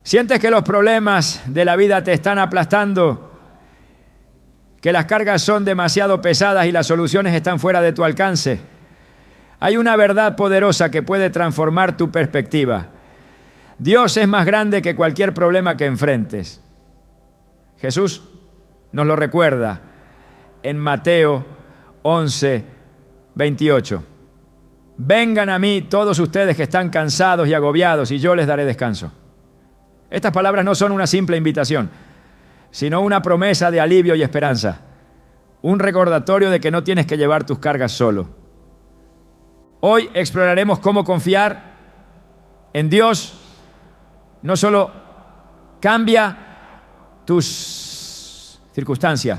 ¿Sientes que los problemas de la vida te están aplastando? ¿Que las cargas son demasiado pesadas y las soluciones están fuera de tu alcance? Hay una verdad poderosa que puede transformar tu perspectiva. Dios es más grande que cualquier problema que enfrentes. Jesús nos lo recuerda en Mateo 11:28. Vengan a mí todos ustedes que están cansados y agobiados y yo les daré descanso. Estas palabras no son una simple invitación, sino una promesa de alivio y esperanza. Un recordatorio de que no tienes que llevar tus cargas solo. Hoy exploraremos cómo confiar en Dios no solo cambia tus circunstancias,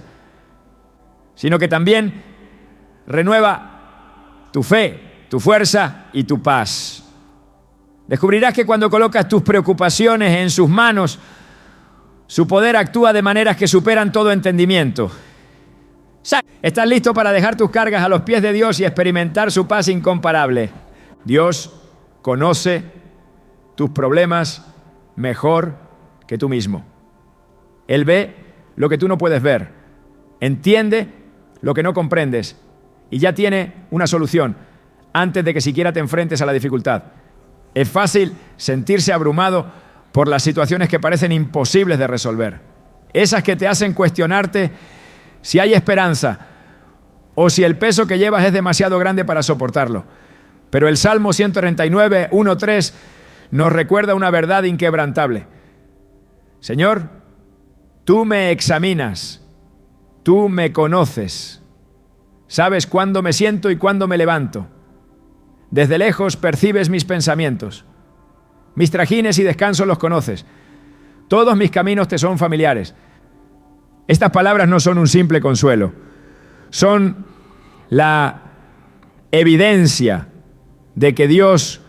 sino que también renueva tu fe, tu fuerza y tu paz. Descubrirás que cuando colocas tus preocupaciones en sus manos, su poder actúa de maneras que superan todo entendimiento. ¿Estás listo para dejar tus cargas a los pies de Dios y experimentar su paz incomparable? Dios conoce tus problemas mejor que tú mismo. Él ve lo que tú no puedes ver, entiende lo que no comprendes y ya tiene una solución antes de que siquiera te enfrentes a la dificultad. Es fácil sentirse abrumado por las situaciones que parecen imposibles de resolver, esas que te hacen cuestionarte si hay esperanza o si el peso que llevas es demasiado grande para soportarlo. Pero el Salmo 139, 1-3 nos recuerda una verdad inquebrantable. Señor, tú me examinas, tú me conoces, sabes cuándo me siento y cuándo me levanto. Desde lejos percibes mis pensamientos, mis trajines y descansos los conoces. Todos mis caminos te son familiares. Estas palabras no son un simple consuelo, son la evidencia de que Dios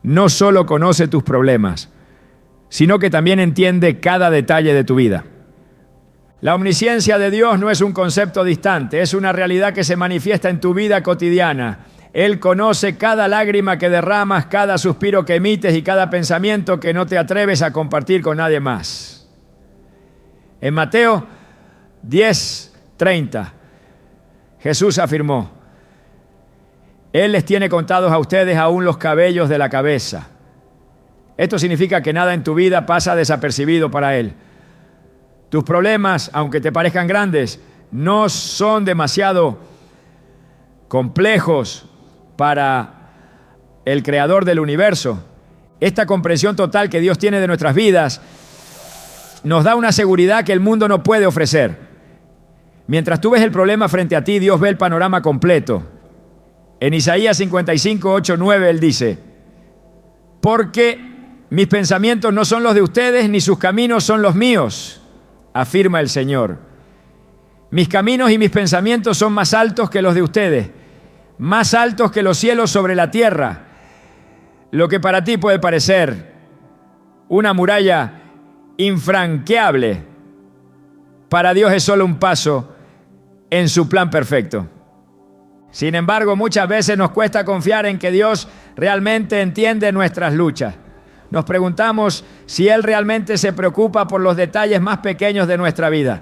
no solo conoce tus problemas, sino que también entiende cada detalle de tu vida. La omnisciencia de Dios no es un concepto distante, es una realidad que se manifiesta en tu vida cotidiana. Él conoce cada lágrima que derramas, cada suspiro que emites y cada pensamiento que no te atreves a compartir con nadie más. En Mateo 10:30, Jesús afirmó: Él les tiene contados a ustedes aún los cabellos de la cabeza. Esto significa que nada en tu vida pasa desapercibido para Él. Tus problemas, aunque te parezcan grandes, no son demasiado complejos para el Creador del universo. Esta comprensión total que Dios tiene de nuestras vidas nos da una seguridad que el mundo no puede ofrecer. Mientras tú ves el problema frente a ti, Dios ve el panorama completo. En Isaías 55, 8, 9, Él dice: porque mis pensamientos no son los de ustedes, ni sus caminos son los míos, afirma el Señor. Mis caminos y mis pensamientos son más altos que los de ustedes, más altos que los cielos sobre la tierra. Lo que para ti puede parecer una muralla infranqueable, para Dios es solo un paso en su plan perfecto. Sin embargo, muchas veces nos cuesta confiar en que Dios realmente entiende nuestras luchas. Nos preguntamos si Él realmente se preocupa por los detalles más pequeños de nuestra vida.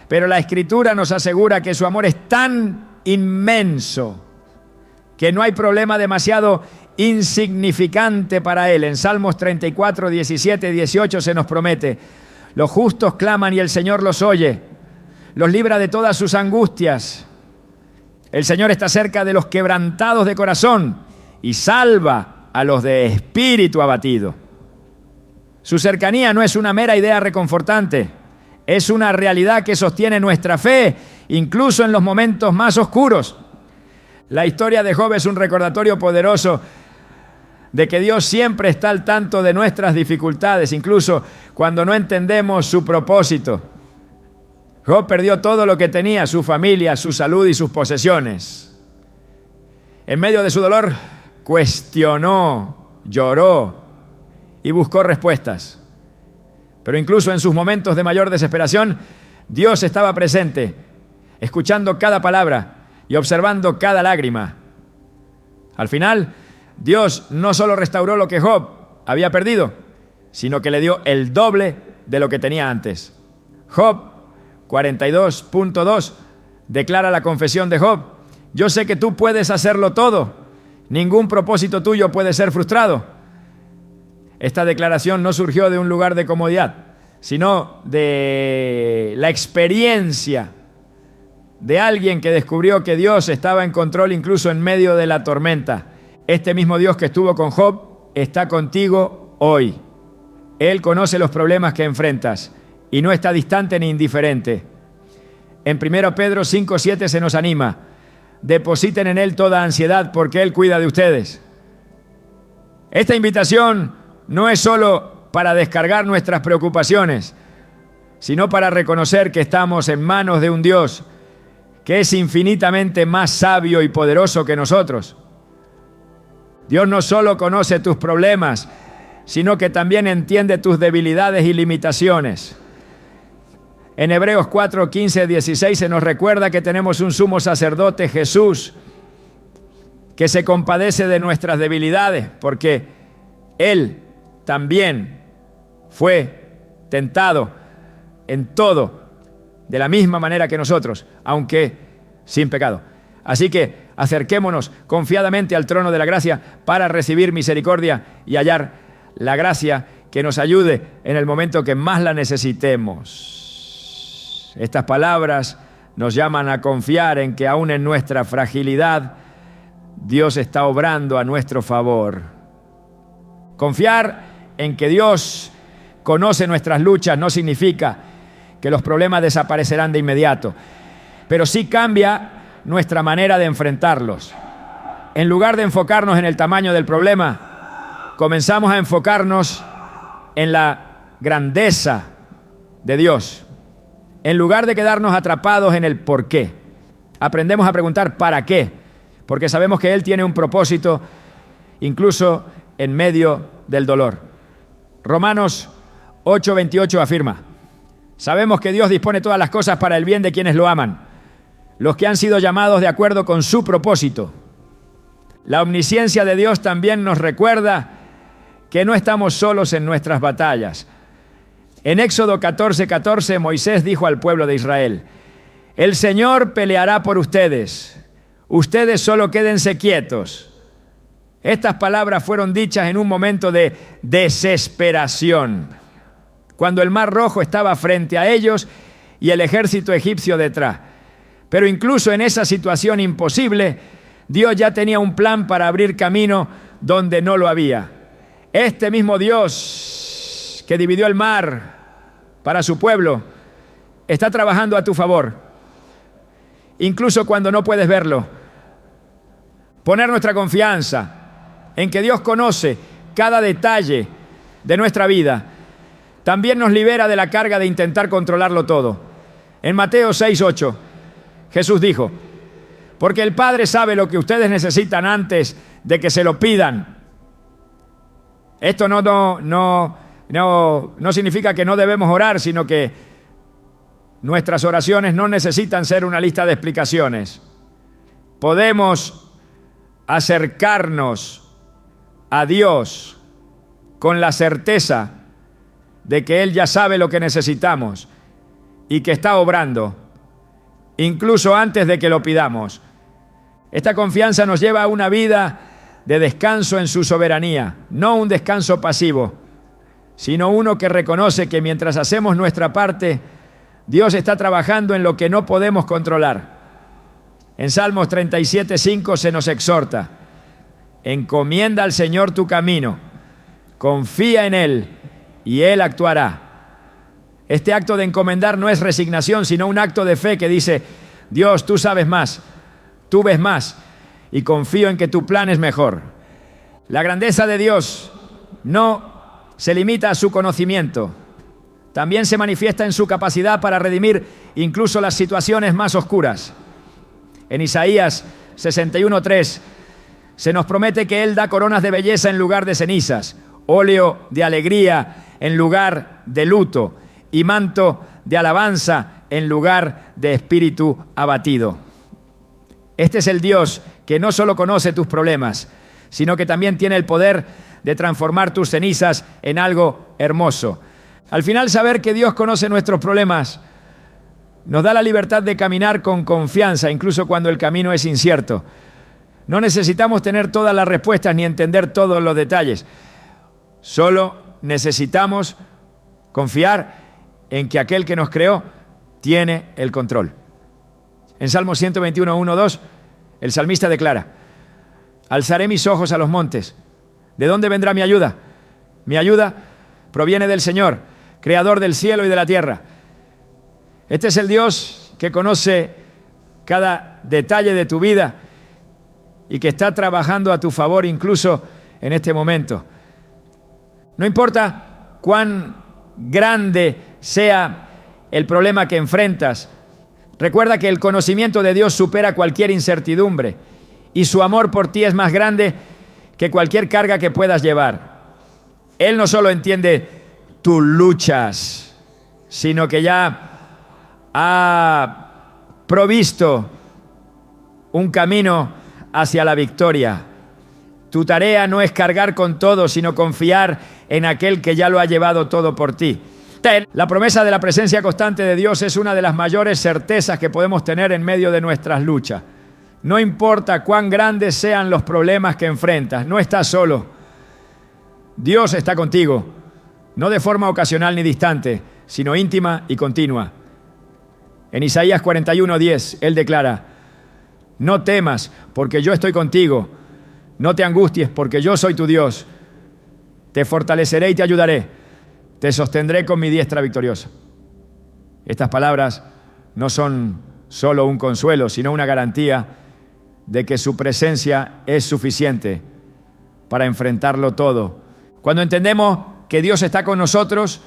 Pero la Escritura nos asegura que su amor es tan inmenso que no hay problema demasiado insignificante para Él. En Salmos 34, 17 y 18 se nos promete: los justos claman y el Señor los oye, los libra de todas sus angustias. El Señor está cerca de los quebrantados de corazón y salva a los de espíritu abatido. Su cercanía no es una mera idea reconfortante, es una realidad que sostiene nuestra fe, incluso en los momentos más oscuros. La historia de Job es un recordatorio poderoso de que Dios siempre está al tanto de nuestras dificultades, incluso cuando no entendemos su propósito. Job perdió todo lo que tenía, su familia, su salud y sus posesiones. En medio de su dolor, cuestionó, lloró y buscó respuestas. Pero incluso en sus momentos de mayor desesperación, Dios estaba presente, escuchando cada palabra y observando cada lágrima. Al final, Dios no solo restauró lo que Job había perdido, sino que le dio el doble de lo que tenía antes. Job 42.2 declara la confesión de Job: yo sé que tú puedes hacerlo todo, ningún propósito tuyo puede ser frustrado. Esta declaración no surgió de un lugar de comodidad, sino de la experiencia de alguien que descubrió que Dios estaba en control incluso en medio de la tormenta. Este mismo Dios que estuvo con Job está contigo hoy. Él conoce los problemas que enfrentas y no está distante ni indiferente. En 1 Pedro 5:7 se nos anima: depositen en Él toda ansiedad porque Él cuida de ustedes. Esta invitación no es solo para descargar nuestras preocupaciones, sino para reconocer que estamos en manos de un Dios que es infinitamente más sabio y poderoso que nosotros. Dios no solo conoce tus problemas, sino que también entiende tus debilidades y limitaciones. En Hebreos 4, 15, 16 se nos recuerda que tenemos un sumo sacerdote, Jesús, que se compadece de nuestras debilidades, porque Él también fue tentado en todo, de la misma manera que nosotros, aunque sin pecado. Así que acerquémonos confiadamente al trono de la gracia para recibir misericordia y hallar la gracia que nos ayude en el momento que más la necesitemos. Estas palabras nos llaman a confiar en que aún en nuestra fragilidad, Dios está obrando a nuestro favor. Confiar en que Dios conoce nuestras luchas no significa que los problemas desaparecerán de inmediato, pero sí cambia nuestra manera de enfrentarlos. En lugar de enfocarnos en el tamaño del problema, comenzamos a enfocarnos en la grandeza de Dios. En lugar de quedarnos atrapados en el por qué, aprendemos a preguntar ¿para qué? Porque sabemos que Él tiene un propósito incluso en medio del dolor. Romanos 8:28 afirma: sabemos que Dios dispone todas las cosas para el bien de quienes lo aman, los que han sido llamados de acuerdo con su propósito. La omnisciencia de Dios también nos recuerda que no estamos solos en nuestras batallas. En Éxodo 14:14 Moisés dijo al pueblo de Israel: el Señor peleará por ustedes, ustedes solo quédense quietos. Estas palabras fueron dichas en un momento de desesperación, cuando el Mar Rojo estaba frente a ellos y el ejército egipcio detrás. Pero incluso en esa situación imposible, Dios ya tenía un plan para abrir camino donde no lo había. Este mismo Dios que dividió el mar para su pueblo está trabajando a tu favor, incluso cuando no puedes verlo. Poner nuestra confianza en que Dios conoce cada detalle de nuestra vida también nos libera de la carga de intentar controlarlo todo. En Mateo 6:8 Jesús dijo: porque el Padre sabe lo que ustedes necesitan antes de que se lo pidan. Esto no significa que no debemos orar, sino que nuestras oraciones no necesitan ser una lista de explicaciones. Podemos acercarnos a Dios con la certeza de que Él ya sabe lo que necesitamos y que está obrando, incluso antes de que lo pidamos. Esta confianza nos lleva a una vida de descanso en su soberanía, no un descanso pasivo, sino uno que reconoce que mientras hacemos nuestra parte, Dios está trabajando en lo que no podemos controlar. En Salmos 37:5 se nos exhorta: encomienda al Señor tu camino, confía en Él y Él actuará. Este acto de encomendar no es resignación, sino un acto de fe que dice: Dios, tú sabes más, tú ves más y confío en que tu plan es mejor. La grandeza de Dios no se limita a su conocimiento, también se manifiesta en su capacidad para redimir incluso las situaciones más oscuras. En Isaías 61:3 se nos promete que Él da coronas de belleza en lugar de cenizas, óleo de alegría en lugar de luto y manto de alabanza en lugar de espíritu abatido. Este es el Dios que no solo conoce tus problemas, sino que también tiene el poder de transformar tus cenizas en algo hermoso. Al final, saber que Dios conoce nuestros problemas nos da la libertad de caminar con confianza, incluso cuando el camino es incierto. No necesitamos tener todas las respuestas ni entender todos los detalles. Solo necesitamos confiar en que aquel que nos creó tiene el control. En Salmo 121, 1, 2, el salmista declara: alzaré mis ojos a los montes. ¿De dónde vendrá mi ayuda? Mi ayuda proviene del Señor, creador del cielo y de la tierra. Este es el Dios que conoce cada detalle de tu vida y que está trabajando a tu favor incluso en este momento. No importa cuán grande sea el problema que enfrentas, recuerda que el conocimiento de Dios supera cualquier incertidumbre y su amor por ti es más grande que cualquier carga que puedas llevar. Él no solo entiende tus luchas, sino que ya ha provisto un camino hacia la victoria. Tu tarea no es cargar con todo, sino confiar en aquel que ya lo ha llevado todo por ti. La promesa de la presencia constante de Dios es una de las mayores certezas que podemos tener en medio de nuestras luchas. No importa cuán grandes sean los problemas que enfrentas, no estás solo. Dios está contigo, no de forma ocasional ni distante, sino íntima y continua. En Isaías 41:10, Él declara: no temas, porque yo estoy contigo. No te angusties, porque yo soy tu Dios. Te fortaleceré y te ayudaré. Te sostendré con mi diestra victoriosa. Estas palabras no son solo un consuelo, sino una garantía de que su presencia es suficiente para enfrentarlo todo. Cuando entendemos que Dios está con nosotros,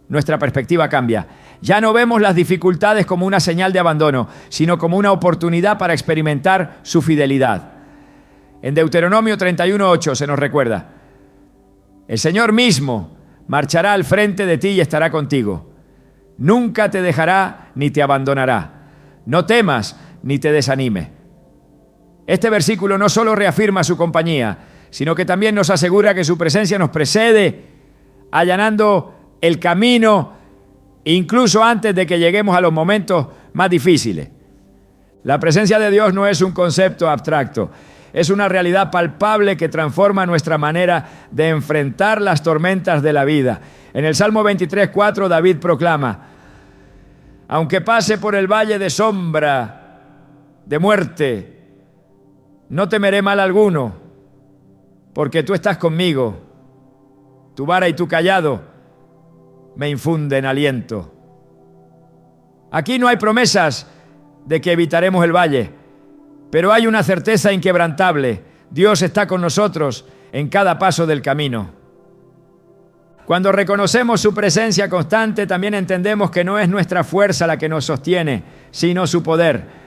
nuestra perspectiva cambia. Ya no vemos las dificultades como una señal de abandono, sino como una oportunidad para experimentar su fidelidad. En Deuteronomio 31:8 se nos recuerda: el Señor mismo marchará al frente de ti y estará contigo. Nunca te dejará ni te abandonará. No temas ni te desanimes. Este versículo no solo reafirma su compañía, sino que también nos asegura que su presencia nos precede, allanando el camino incluso antes de que lleguemos a los momentos más difíciles. La presencia de Dios no es un concepto abstracto, es una realidad palpable que transforma nuestra manera de enfrentar las tormentas de la vida. En el Salmo 23:4 David proclama: aunque pase por el valle de sombra de muerte, no temeré mal alguno, porque tú estás conmigo. Tu vara y tu cayado me infunden aliento. Aquí no hay promesas de que evitaremos el valle, pero hay una certeza inquebrantable: Dios está con nosotros en cada paso del camino. Cuando reconocemos su presencia constante, también entendemos que no es nuestra fuerza la que nos sostiene, sino su poder.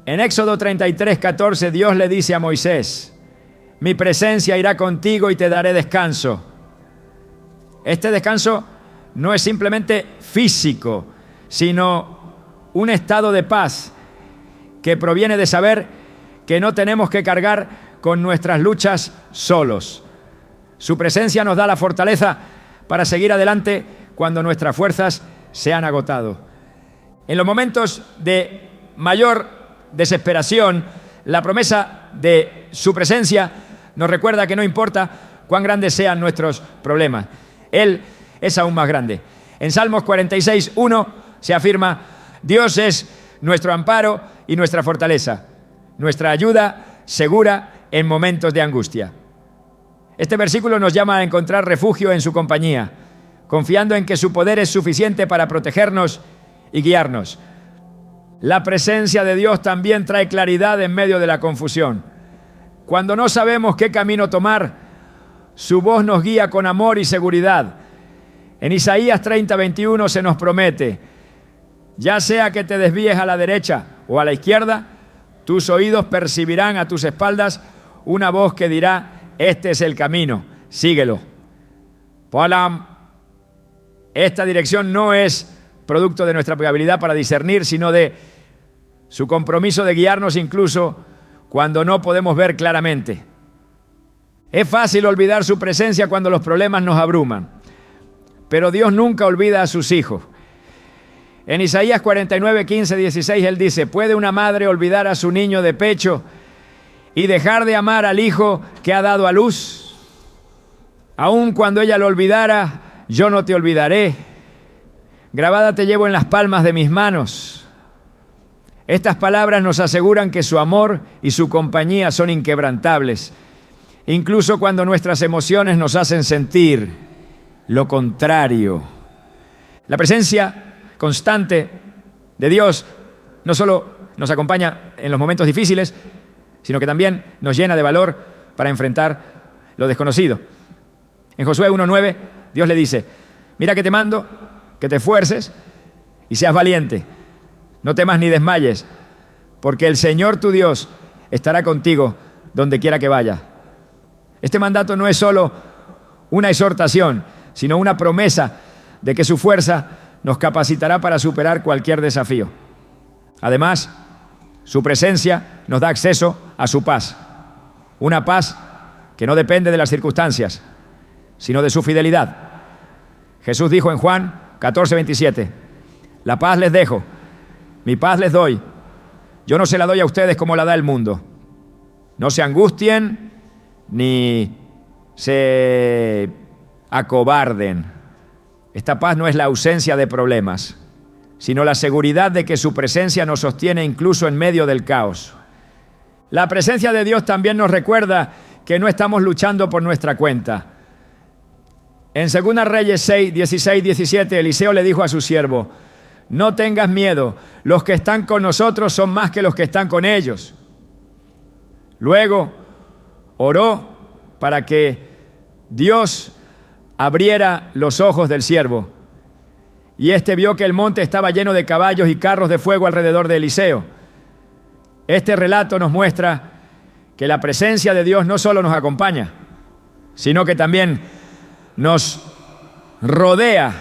En Éxodo 33:14, Dios le dice a Moisés: mi presencia irá contigo y te daré descanso. Este descanso no es simplemente físico, sino un estado de paz que proviene de saber que no tenemos que cargar con nuestras luchas solos. Su presencia nos da la fortaleza para seguir adelante cuando nuestras fuerzas se han agotado. En los momentos de mayor desesperación, la promesa de su presencia nos recuerda que no importa cuán grandes sean nuestros problemas, Él es aún más grande. En Salmos 46:1 se afirma: Dios es nuestro amparo y nuestra fortaleza, nuestra ayuda segura en momentos de angustia. Este versículo nos llama a encontrar refugio en su compañía, confiando en que su poder es suficiente para protegernos y guiarnos. La presencia de Dios también trae claridad en medio de la confusión. Cuando no sabemos qué camino tomar, su voz nos guía con amor y seguridad. En Isaías 30:21 se nos promete: ya sea que te desvíes a la derecha o a la izquierda, tus oídos percibirán a tus espaldas una voz que dirá: este es el camino, síguelo. Esta dirección no es producto de nuestra habilidad para discernir, sino de su compromiso de guiarnos incluso cuando no podemos ver claramente. Es fácil olvidar su presencia cuando los problemas nos abruman, pero Dios nunca olvida a sus hijos. En Isaías 49, 15, 16, Él dice: ¿puede una madre olvidar a su niño de pecho y dejar de amar al hijo que ha dado a luz? Aun cuando ella lo olvidara, yo no te olvidaré. Grabada te llevo en las palmas de mis manos. Estas palabras nos aseguran que su amor y su compañía son inquebrantables, incluso cuando nuestras emociones nos hacen sentir lo contrario. La presencia constante de Dios no solo nos acompaña en los momentos difíciles, sino que también nos llena de valor para enfrentar lo desconocido. En Josué 1:9, Dios le dice: mira que te mando, que te esfuerces y seas valiente. No temas ni desmayes, porque el Señor tu Dios estará contigo donde quiera que vayas. Este mandato no es solo una exhortación, sino una promesa de que su fuerza nos capacitará para superar cualquier desafío. Además, su presencia nos da acceso a su paz. Una paz que no depende de las circunstancias, sino de su fidelidad. Jesús dijo en Juan 14:27, la paz les dejo, mi paz les doy. Yo no se la doy a ustedes como la da el mundo. No se angustien ni se acobarden. Esta paz no es la ausencia de problemas, sino la seguridad de que su presencia nos sostiene incluso en medio del caos. La presencia de Dios también nos recuerda que no estamos luchando por nuestra cuenta. En 2 Reyes 6, 16, 17, Eliseo le dijo a su siervo: no tengas miedo, los que están con nosotros son más que los que están con ellos. Luego oró para que Dios abriera los ojos del siervo, y éste vio que el monte estaba lleno de caballos y carros de fuego alrededor de Eliseo. Este relato nos muestra que la presencia de Dios no solo nos acompaña, sino que también nos rodea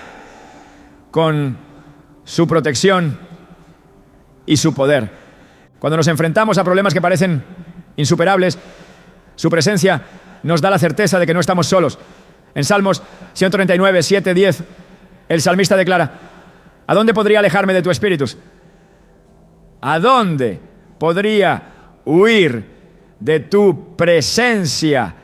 con su protección y su poder. Cuando nos enfrentamos a problemas que parecen insuperables, su presencia nos da la certeza de que no estamos solos. En Salmos 139, 7, 10, el salmista declara: ¿a dónde podría alejarme de tu espíritu? ¿A dónde podría huir de tu presencia?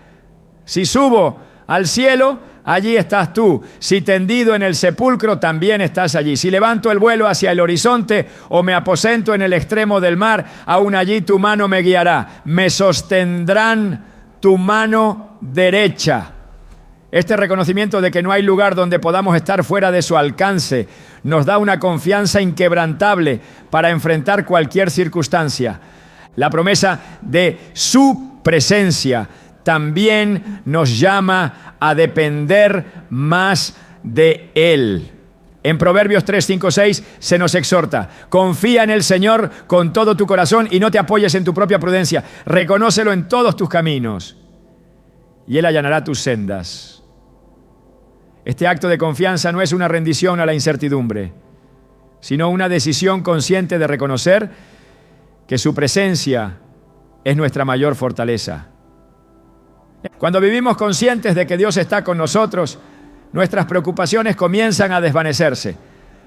Si subo al cielo, allí estás tú. Si tendido en el sepulcro, también estás allí. Si levanto el vuelo hacia el horizonte o me aposento en el extremo del mar, aún allí tu mano me guiará. Me sostendrán tu mano derecha. Este reconocimiento de que no hay lugar donde podamos estar fuera de su alcance nos da una confianza inquebrantable para enfrentar cualquier circunstancia. La promesa de su presencia también nos llama a depender más de Él. En Proverbios 3, 5, 6 se nos exhorta: confía en el Señor con todo tu corazón y no te apoyes en tu propia prudencia. Reconócelo en todos tus caminos y Él allanará tus sendas. Este acto de confianza no es una rendición a la incertidumbre, sino una decisión consciente de reconocer que su presencia es nuestra mayor fortaleza. Cuando vivimos conscientes de que Dios está con nosotros, nuestras preocupaciones comienzan a desvanecerse.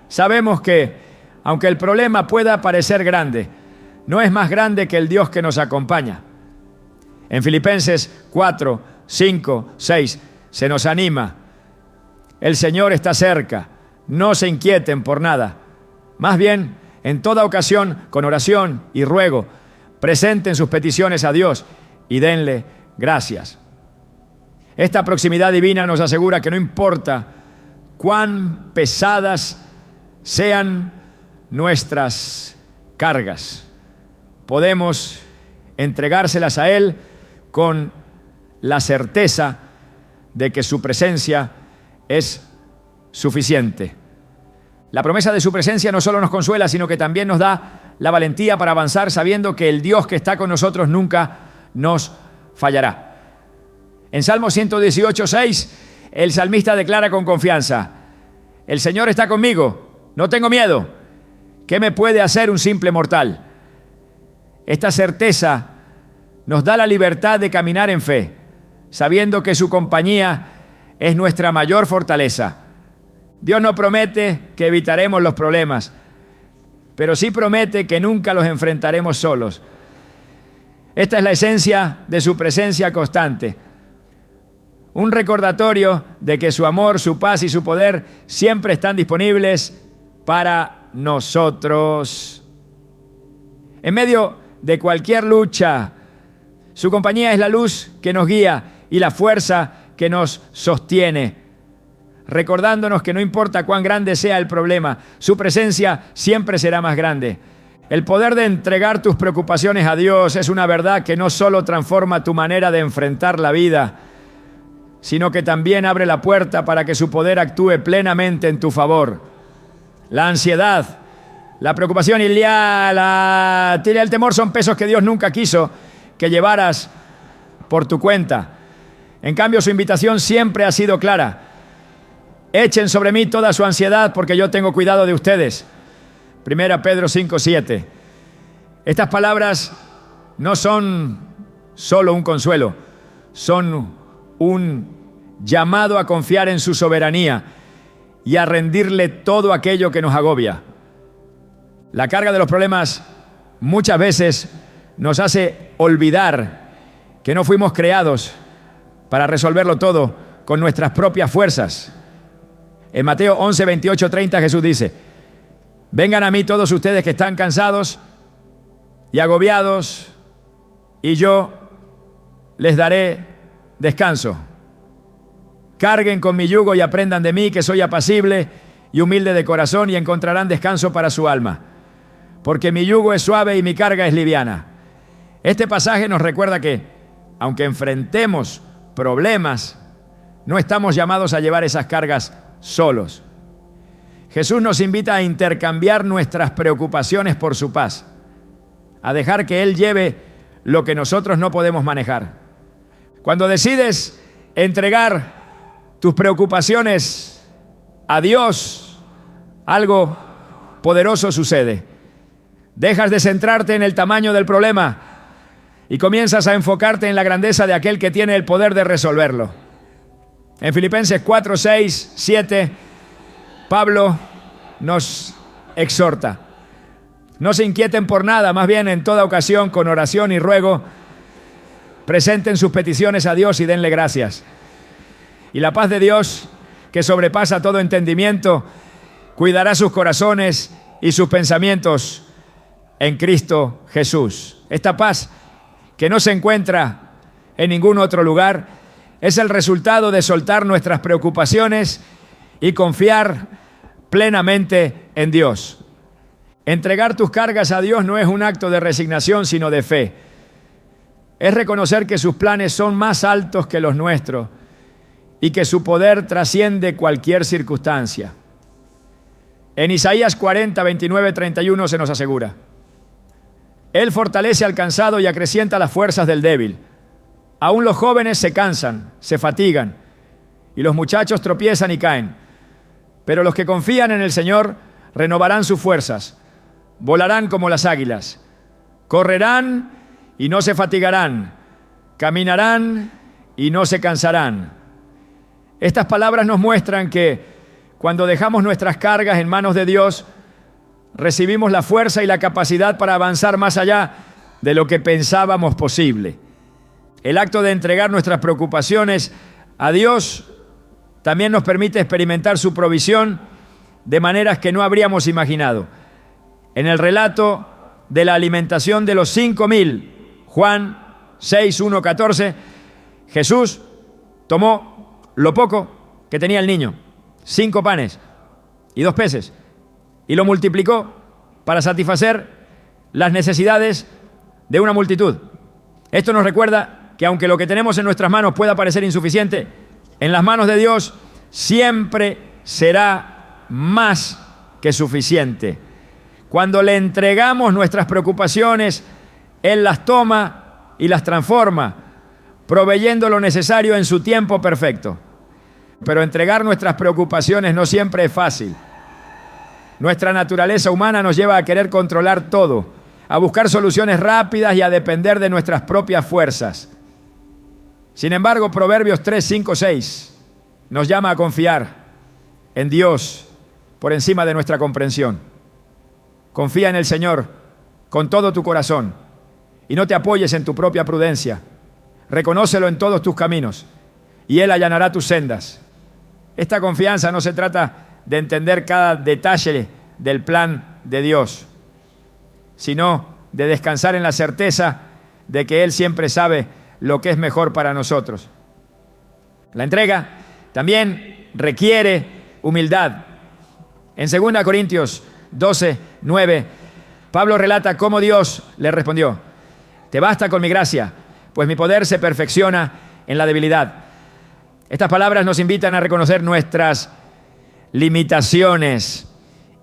Sabemos que, aunque el problema pueda parecer grande, no es más grande que el Dios que nos acompaña. En Filipenses 4, 5, 6 se nos anima: el Señor está cerca, no se inquieten por nada. Más bien, en toda ocasión, con oración y ruego, presenten sus peticiones a Dios y denle gracias. Esta proximidad divina nos asegura que no importa cuán pesadas sean nuestras cargas, podemos entregárselas a Él con la certeza de que su presencia es suficiente. La promesa de su presencia no solo nos consuela, sino que también nos da la valentía para avanzar sabiendo que el Dios que está con nosotros nunca nos fallará. En Salmo 118, 6, el salmista declara con confianza: el Señor está conmigo, no tengo miedo. ¿Qué me puede hacer un simple mortal? Esta certeza nos da la libertad de caminar en fe, sabiendo que su compañía es nuestra mayor fortaleza. Dios no promete que evitaremos los problemas, pero sí promete que nunca los enfrentaremos solos. Esta es la esencia de su presencia constante. Un recordatorio de que su amor, su paz y su poder siempre están disponibles para nosotros. En medio de cualquier lucha, su compañía es la luz que nos guía y la fuerza que nos sostiene, recordándonos que no importa cuán grande sea el problema, su presencia siempre será más grande. El poder de entregar tus preocupaciones a Dios es una verdad que no solo transforma tu manera de enfrentar la vida, sino que también abre la puerta para que su poder actúe plenamente en tu favor. La ansiedad, la preocupación y el temor son pesos que Dios nunca quiso que llevaras por tu cuenta. En cambio, su invitación siempre ha sido clara. Echen sobre mí toda su ansiedad porque yo tengo cuidado de ustedes. 1 Pedro 5:7. Estas palabras no son solo un consuelo, son un llamado a confiar en su soberanía y a rendirle todo aquello que nos agobia. La carga de los problemas muchas veces nos hace olvidar que no fuimos creados para resolverlo todo con nuestras propias fuerzas. En Mateo 11, 28, 30 Jesús dice: vengan a mí todos ustedes que están cansados y agobiados, y yo les daré descanso. Carguen con mi yugo y aprendan de mí, que soy apacible y humilde de corazón, y encontrarán descanso para su alma, porque mi yugo es suave y mi carga es liviana. Este pasaje nos recuerda que, aunque enfrentemos problemas, no estamos llamados a llevar esas cargas solos. Jesús nos invita a intercambiar nuestras preocupaciones por su paz, a dejar que Él lleve lo que nosotros no podemos manejar. Cuando decides entregar tus preocupaciones a Dios, algo poderoso sucede. Dejas de centrarte en el tamaño del problema y comienzas a enfocarte en la grandeza de aquel que tiene el poder de resolverlo. En Filipenses 4, 6, 7, Pablo nos exhorta: no se inquieten por nada, más bien en toda ocasión, con oración y ruego, presenten sus peticiones a Dios y denle gracias. Y la paz de Dios, que sobrepasa todo entendimiento, cuidará sus corazones y sus pensamientos en Cristo Jesús. Esta paz, que no se encuentra en ningún otro lugar, es el resultado de soltar nuestras preocupaciones y confiar plenamente en Dios. Entregar tus cargas a Dios no es un acto de resignación, sino de fe. Es reconocer que sus planes son más altos que los nuestros y que su poder trasciende cualquier circunstancia. En Isaías 40, 29, 31 se nos asegura: Él fortalece al cansado y acrecienta las fuerzas del débil. Aún los jóvenes se cansan, se fatigan, y los muchachos tropiezan y caen. Pero los que confían en el Señor renovarán sus fuerzas, volarán como las águilas, correrán y no se fatigarán, caminarán y no se cansarán. Estas palabras nos muestran que cuando dejamos nuestras cargas en manos de Dios, recibimos la fuerza y la capacidad para avanzar más allá de lo que pensábamos posible. El acto de entregar nuestras preocupaciones a Dios también nos permite experimentar su provisión de maneras que no habríamos imaginado. En el relato de la alimentación de los 5,000, Juan 6, 1, 14, Jesús tomó lo poco que tenía el niño, 5 panes y 2 peces, y lo multiplicó para satisfacer las necesidades de una multitud. Esto nos recuerda que aunque lo que tenemos en nuestras manos pueda parecer insuficiente, en las manos de Dios siempre será más que suficiente. Cuando le entregamos nuestras preocupaciones, Él las toma y las transforma, proveyendo lo necesario en su tiempo perfecto. Pero entregar nuestras preocupaciones no siempre es fácil. Nuestra naturaleza humana nos lleva a querer controlar todo, a buscar soluciones rápidas y a depender de nuestras propias fuerzas. Sin embargo, Proverbios 3, 5, 6 nos llama a confiar en Dios por encima de nuestra comprensión. Confía en el Señor con todo tu corazón y no te apoyes en tu propia prudencia. Reconócelo en todos tus caminos y Él allanará tus sendas. Esta confianza no se trata de entender cada detalle del plan de Dios, sino de descansar en la certeza de que Él siempre sabe lo que es mejor para nosotros. La entrega también requiere humildad. En 2 Corintios 12, 9, Pablo relata cómo Dios le respondió: te basta con mi gracia, pues mi poder se perfecciona en la debilidad. Estas palabras nos invitan a reconocer nuestras limitaciones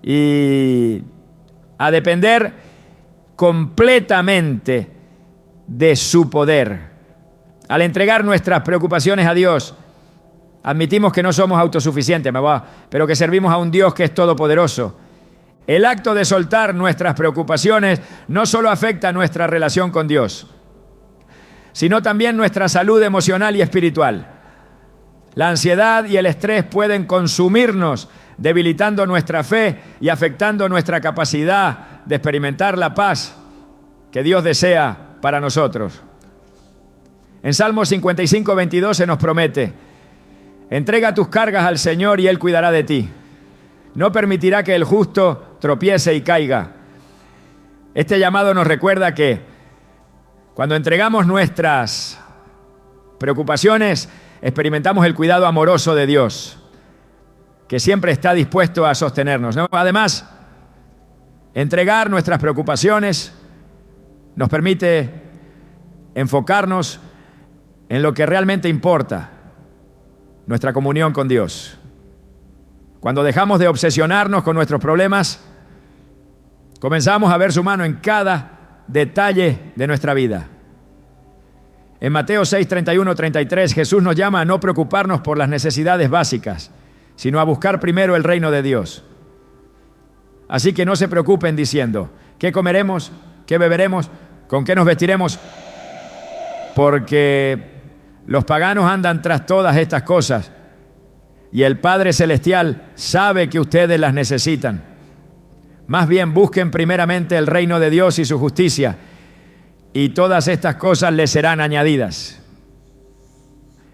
y a depender completamente de su poder. Al entregar nuestras preocupaciones a Dios, admitimos que no somos autosuficientes, pero que servimos a un Dios que es todopoderoso. El acto de soltar nuestras preocupaciones no solo afecta nuestra relación con Dios, sino también nuestra salud emocional y espiritual. La ansiedad y el estrés pueden consumirnos, debilitando nuestra fe y afectando nuestra capacidad de experimentar la paz que Dios desea para nosotros. En Salmos 55, 22 se nos promete: entrega tus cargas al Señor y Él cuidará de ti. No permitirá que el justo tropiece y caiga. Este llamado nos recuerda que cuando entregamos nuestras preocupaciones, experimentamos el cuidado amoroso de Dios, que siempre está dispuesto a sostenernos, ¿no? Además, entregar nuestras preocupaciones nos permite enfocarnos en lo que realmente importa, nuestra comunión con Dios. Cuando dejamos de obsesionarnos con nuestros problemas, comenzamos a ver su mano en cada detalle de nuestra vida. En Mateo 6, 31, 33, Jesús nos llama a no preocuparnos por las necesidades básicas, sino a buscar primero el reino de Dios. Así que no se preocupen diciendo: ¿qué comeremos? ¿Qué beberemos? ¿Con qué nos vestiremos? Porque los paganos andan tras todas estas cosas y el Padre Celestial sabe que ustedes las necesitan. Más bien busquen primeramente el reino de Dios y su justicia, y todas estas cosas les serán añadidas.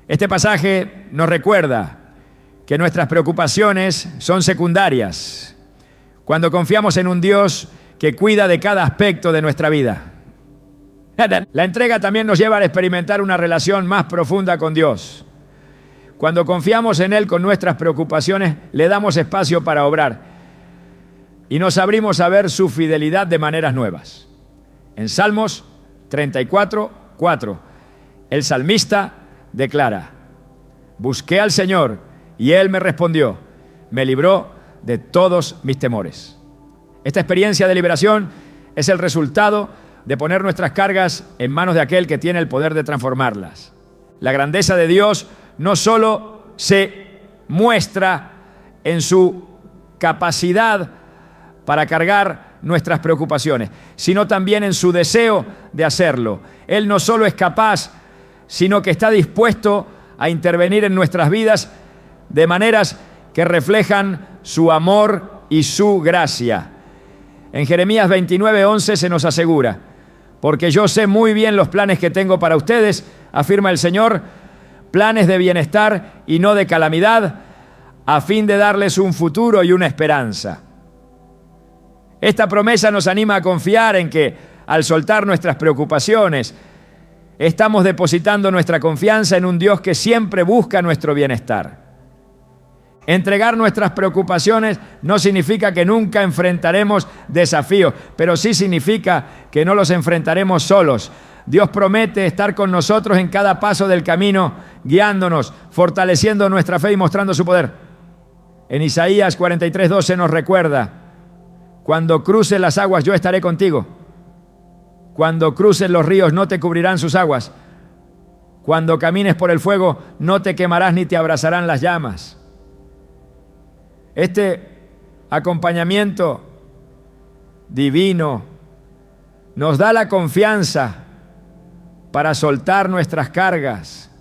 Este pasaje nos recuerda que nuestras preocupaciones son secundarias cuando confiamos en un Dios que cuida de cada aspecto de nuestra vida. La entrega también nos lleva a experimentar una relación más profunda con Dios. Cuando confiamos en Él con nuestras preocupaciones, le damos espacio para obrar y nos abrimos a ver su fidelidad de maneras nuevas. En Salmos 34, 4, el salmista declara: busqué al Señor y Él me respondió, me libró de todos mis temores. Esta experiencia de liberación es el resultado de poner nuestras cargas en manos de aquel que tiene el poder de transformarlas. La grandeza de Dios no solo se muestra en su capacidad para cargar nuestras preocupaciones, sino también en su deseo de hacerlo. Él no solo es capaz, sino que está dispuesto a intervenir en nuestras vidas de maneras que reflejan su amor y su gracia. En Jeremías 29:11 se nos asegura: porque yo sé muy bien los planes que tengo para ustedes, afirma el Señor, planes de bienestar y no de calamidad, a fin de darles un futuro y una esperanza. Esta promesa nos anima a confiar en que, al soltar nuestras preocupaciones, estamos depositando nuestra confianza en un Dios que siempre busca nuestro bienestar. Entregar nuestras preocupaciones no significa que nunca enfrentaremos desafíos, pero sí significa que no los enfrentaremos solos. Dios promete estar con nosotros en cada paso del camino, guiándonos, fortaleciendo nuestra fe y mostrando su poder. En Isaías 43:12 nos recuerda: cuando cruces las aguas, yo estaré contigo. Cuando cruces los ríos, no te cubrirán sus aguas. Cuando camines por el fuego, no te quemarás ni te abrazarán las llamas. Este acompañamiento divino nos da la confianza para soltar nuestras cargas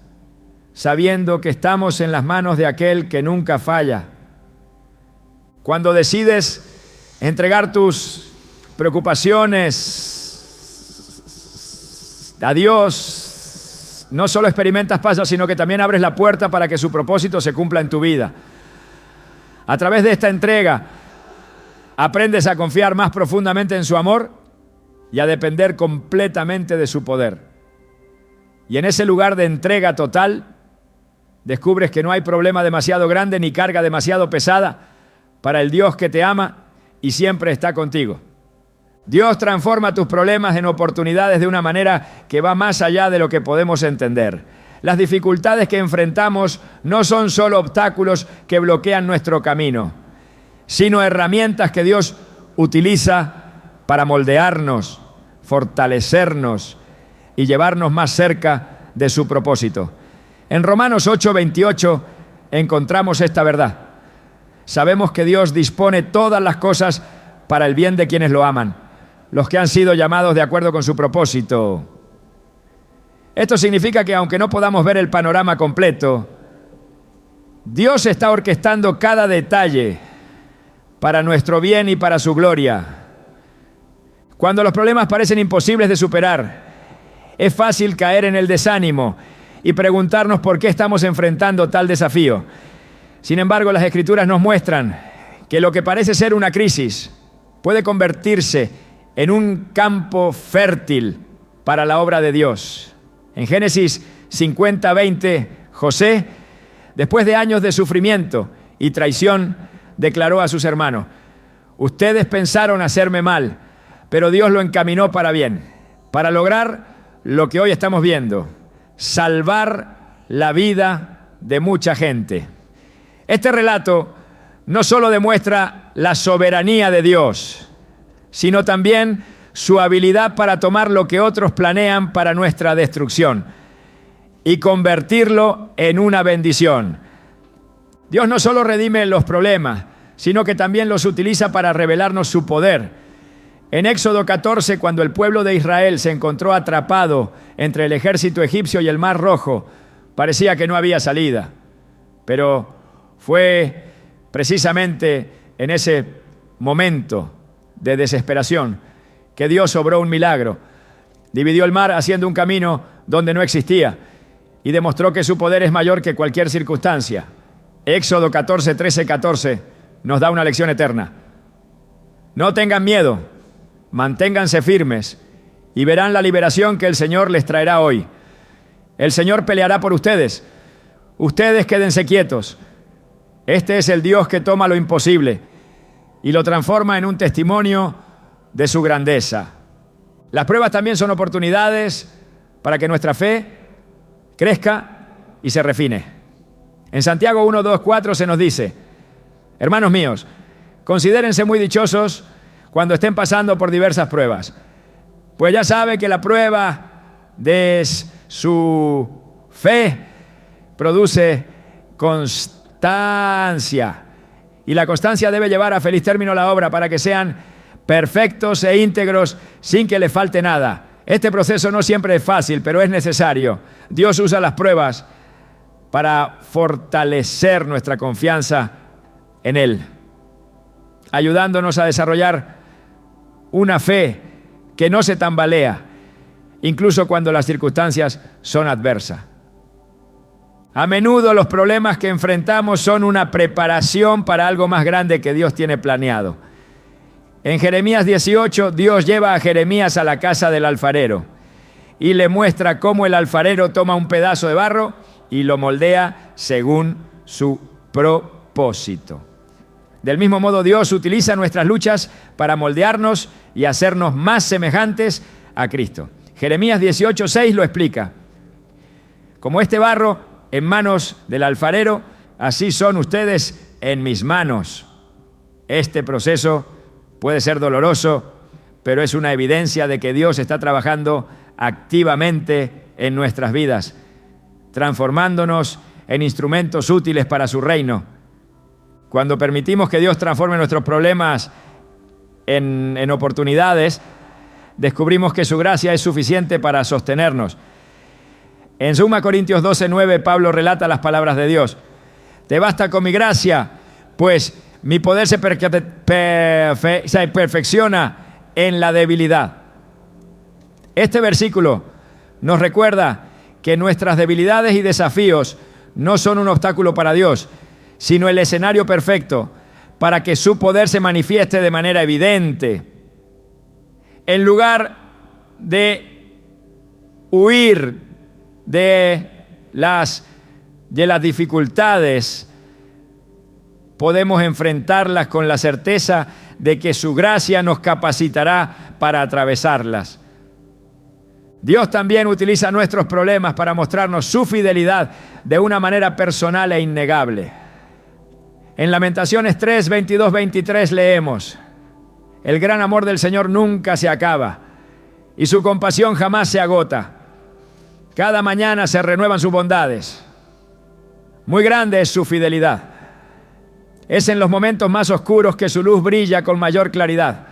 sabiendo que estamos en las manos de aquel que nunca falla. Cuando decides entregar tus preocupaciones a Dios, no solo experimentas paz, sino que también abres la puerta para que su propósito se cumpla en tu vida. A través de esta entrega, aprendes a confiar más profundamente en su amor y a depender completamente de su poder. Y en ese lugar de entrega total, descubres que no hay problema demasiado grande ni carga demasiado pesada para el Dios que te ama y siempre está contigo. Dios transforma tus problemas en oportunidades de una manera que va más allá de lo que podemos entender. Las dificultades que enfrentamos no son solo obstáculos que bloquean nuestro camino, sino herramientas que Dios utiliza para moldearnos, fortalecernos y llevarnos más cerca de su propósito. En Romanos 8:28 encontramos esta verdad. Sabemos que Dios dispone todas las cosas para el bien de quienes lo aman, los que han sido llamados de acuerdo con su propósito. Esto significa que aunque no podamos ver el panorama completo, Dios está orquestando cada detalle para nuestro bien y para su gloria. Cuando los problemas parecen imposibles de superar, es fácil caer en el desánimo y preguntarnos por qué estamos enfrentando tal desafío. Sin embargo, las Escrituras nos muestran que lo que parece ser una crisis puede convertirse en un campo fértil para la obra de Dios. En Génesis 50:20, José, después de años de sufrimiento y traición, declaró a sus hermanos: ustedes pensaron hacerme mal, pero Dios lo encaminó para bien, para lograr lo que hoy estamos viendo, salvar la vida de mucha gente. Este relato no solo demuestra la soberanía de Dios, sino también su habilidad para tomar lo que otros planean para nuestra destrucción y convertirlo en una bendición. Dios no solo redime los problemas, sino que también los utiliza para revelarnos su poder. En Éxodo 14, cuando el pueblo de Israel se encontró atrapado entre el ejército egipcio y el Mar Rojo, parecía que no había salida. Pero fue precisamente en ese momento de desesperación que Dios obró un milagro. Dividió el mar haciendo un camino donde no existía y demostró que su poder es mayor que cualquier circunstancia. Éxodo 14, 13, 14 nos da una lección eterna. No tengan miedo, manténganse firmes y verán la liberación que el Señor les traerá hoy. El Señor peleará por ustedes. Ustedes quédense quietos. Este es el Dios que toma lo imposible y lo transforma en un testimonio de su grandeza. Las pruebas también son oportunidades para que nuestra fe crezca y se refine. En Santiago 1, 2, 4 se nos dice: hermanos míos, considérense muy dichosos cuando estén pasando por diversas pruebas, pues ya sabe que la prueba de su fe produce constancia, y la constancia debe llevar a feliz término la obra para que sean perfectos e íntegros sin que les falte nada. Este proceso no siempre es fácil, pero es necesario. Dios usa las pruebas para fortalecer nuestra confianza en Él, ayudándonos a desarrollar una fe que no se tambalea, incluso cuando las circunstancias son adversas. A menudo los problemas que enfrentamos son una preparación para algo más grande que Dios tiene planeado. En Jeremías 18, Dios lleva a Jeremías a la casa del alfarero y le muestra cómo el alfarero toma un pedazo de barro y lo moldea según su propósito. Del mismo modo, Dios utiliza nuestras luchas para moldearnos y hacernos más semejantes a Cristo. Jeremías 18:6 lo explica: como este barro en manos del alfarero, así son ustedes en mis manos. Este proceso puede ser doloroso, pero es una evidencia de que Dios está trabajando activamente en nuestras vidas, transformándonos en instrumentos útiles para su reino. Cuando permitimos que Dios transforme nuestros problemas en oportunidades, descubrimos que su gracia es suficiente para sostenernos. En 2 Corintios 12:9, Pablo relata las palabras de Dios. Te basta con mi gracia, pues mi poder se perfecciona en la debilidad. Este versículo nos recuerda que nuestras debilidades y desafíos no son un obstáculo para Dios, sino el escenario perfecto para que su poder se manifieste de manera evidente. En lugar de huir de las dificultades, podemos enfrentarlas con la certeza de que su gracia nos capacitará para atravesarlas. Dios también utiliza nuestros problemas para mostrarnos su fidelidad de una manera personal e innegable. En Lamentaciones 3, 22, 23 leemos: el gran amor del Señor nunca se acaba y su compasión jamás se agota. Cada mañana se renuevan sus bondades. Muy grande es su fidelidad. Es en los momentos más oscuros que su luz brilla con mayor claridad,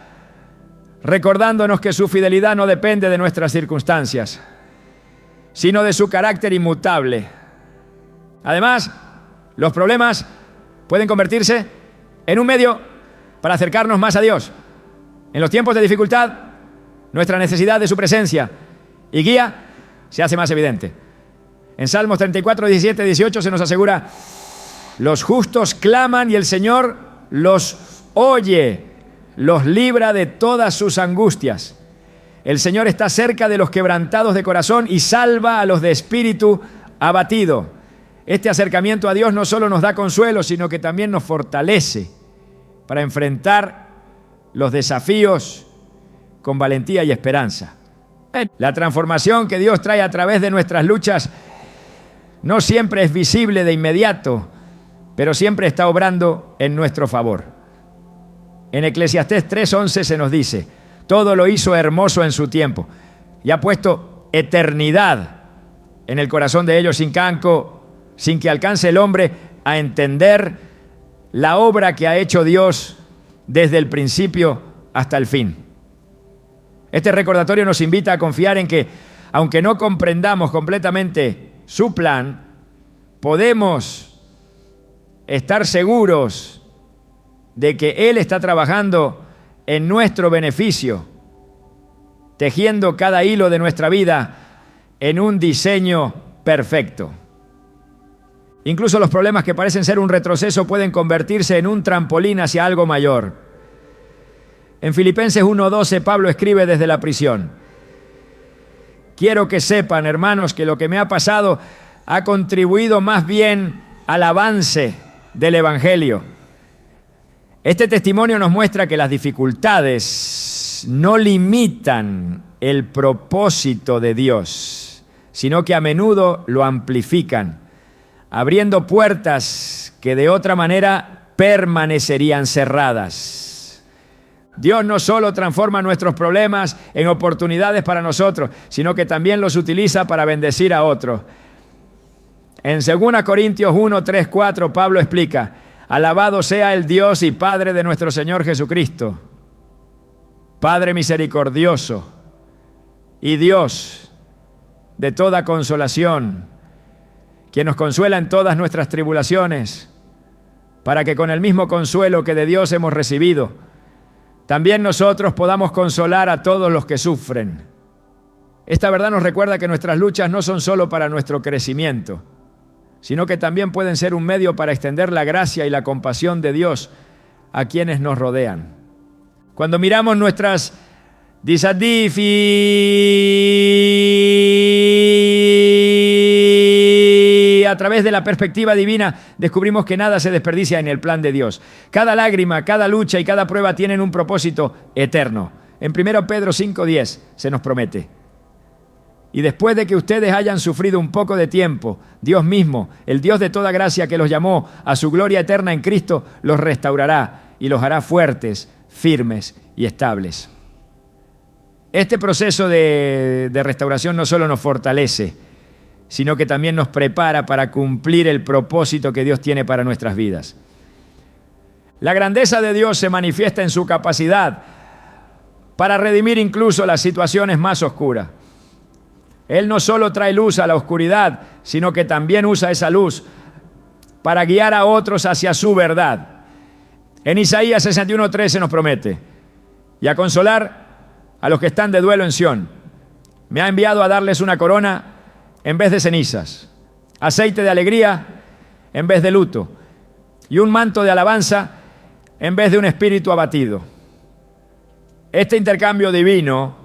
recordándonos que su fidelidad no depende de nuestras circunstancias, sino de su carácter inmutable. Además, los problemas pueden convertirse en un medio para acercarnos más a Dios. En los tiempos de dificultad, nuestra necesidad de su presencia y guía se hace más evidente. En Salmos 34, 17, 18 se nos asegura: los justos claman y el Señor los oye, los libra de todas sus angustias. El Señor está cerca de los quebrantados de corazón y salva a los de espíritu abatido. Este acercamiento a Dios no solo nos da consuelo, sino que también nos fortalece para enfrentar los desafíos con valentía y esperanza. La transformación que Dios trae a través de nuestras luchas no siempre es visible de inmediato, pero siempre está obrando en nuestro favor. En Eclesiastés 3:11 se nos dice: todo lo hizo hermoso en su tiempo y ha puesto eternidad en el corazón de ellos sin que alcance el hombre a entender la obra que ha hecho Dios desde el principio hasta el fin. Este recordatorio nos invita a confiar en que, aunque no comprendamos completamente su plan, podemos estar seguros de que Él está trabajando en nuestro beneficio, tejiendo cada hilo de nuestra vida en un diseño perfecto. Incluso los problemas que parecen ser un retroceso pueden convertirse en un trampolín hacia algo mayor. En Filipenses 1:12, Pablo escribe desde la prisión: quiero que sepan, hermanos, que lo que me ha pasado ha contribuido más bien al avance del Evangelio. Este testimonio nos muestra que las dificultades no limitan el propósito de Dios, sino que a menudo lo amplifican, abriendo puertas que de otra manera permanecerían cerradas. Dios no solo transforma nuestros problemas en oportunidades para nosotros, sino que también los utiliza para bendecir a otros. En 2 Corintios 1, 3, 4, Pablo explica: alabado sea el Dios y Padre de nuestro Señor Jesucristo, Padre misericordioso y Dios de toda consolación, quien nos consuela en todas nuestras tribulaciones, para que con el mismo consuelo que de Dios hemos recibido, también nosotros podamos consolar a todos los que sufren. Esta verdad nos recuerda que nuestras luchas no son solo para nuestro crecimiento, sino que también pueden ser un medio para extender la gracia y la compasión de Dios a quienes nos rodean. Cuando miramos nuestras a través de la perspectiva divina, descubrimos que nada se desperdicia en el plan de Dios. Cada lágrima, cada lucha y cada prueba tienen un propósito eterno. En 1 Pedro 5:10 se nos promete: y después de que ustedes hayan sufrido un poco de tiempo, Dios mismo, el Dios de toda gracia que los llamó a su gloria eterna en Cristo, los restaurará y los hará fuertes, firmes y estables. Este proceso de restauración no solo nos fortalece, sino que también nos prepara para cumplir el propósito que Dios tiene para nuestras vidas. La grandeza de Dios se manifiesta en su capacidad para redimir incluso las situaciones más oscuras. Él no solo trae luz a la oscuridad, sino que también usa esa luz para guiar a otros hacia su verdad. En Isaías 61:13 nos promete: y a consolar a los que están de duelo en Sión. Me ha enviado a darles una corona en vez de cenizas, aceite de alegría en vez de luto, y un manto de alabanza en vez de un espíritu abatido. Este intercambio divino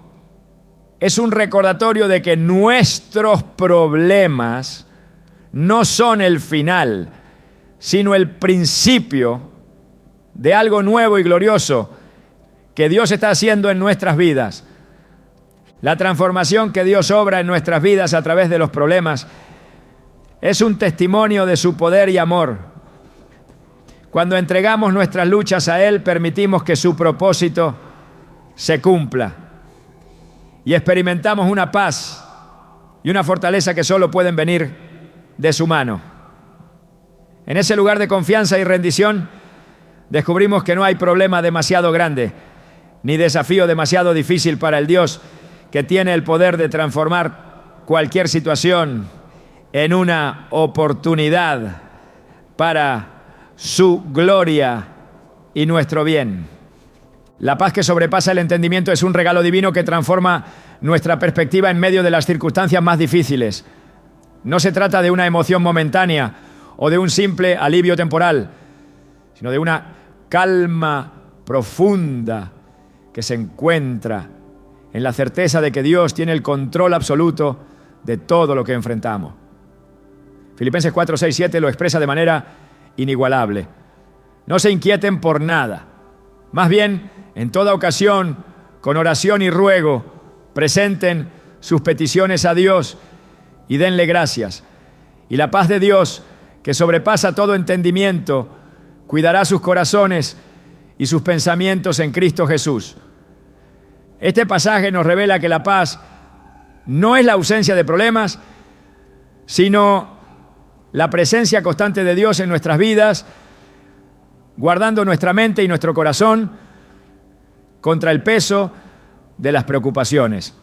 es un recordatorio de que nuestros problemas no son el final, sino el principio de algo nuevo y glorioso que Dios está haciendo en nuestras vidas. La transformación que Dios obra en nuestras vidas a través de los problemas es un testimonio de su poder y amor. Cuando entregamos nuestras luchas a Él, permitimos que su propósito se cumpla y experimentamos una paz y una fortaleza que solo pueden venir de su mano. En ese lugar de confianza y rendición, descubrimos que no hay problema demasiado grande, ni desafío demasiado difícil para el Dios que tiene el poder de transformar cualquier situación en una oportunidad para su gloria y nuestro bien. La paz que sobrepasa el entendimiento es un regalo divino que transforma nuestra perspectiva en medio de las circunstancias más difíciles. No se trata de una emoción momentánea o de un simple alivio temporal, sino de una calma profunda que se encuentra en la certeza de que Dios tiene el control absoluto de todo lo que enfrentamos. Filipenses 4, 6, 7 lo expresa de manera inigualable. No se inquieten por nada. Más bien, en toda ocasión, con oración y ruego, presenten sus peticiones a Dios y denle gracias. Y la paz de Dios, que sobrepasa todo entendimiento, cuidará sus corazones y sus pensamientos en Cristo Jesús. Este pasaje nos revela que la paz no es la ausencia de problemas, sino la presencia constante de Dios en nuestras vidas, guardando nuestra mente y nuestro corazón contra el peso de las preocupaciones.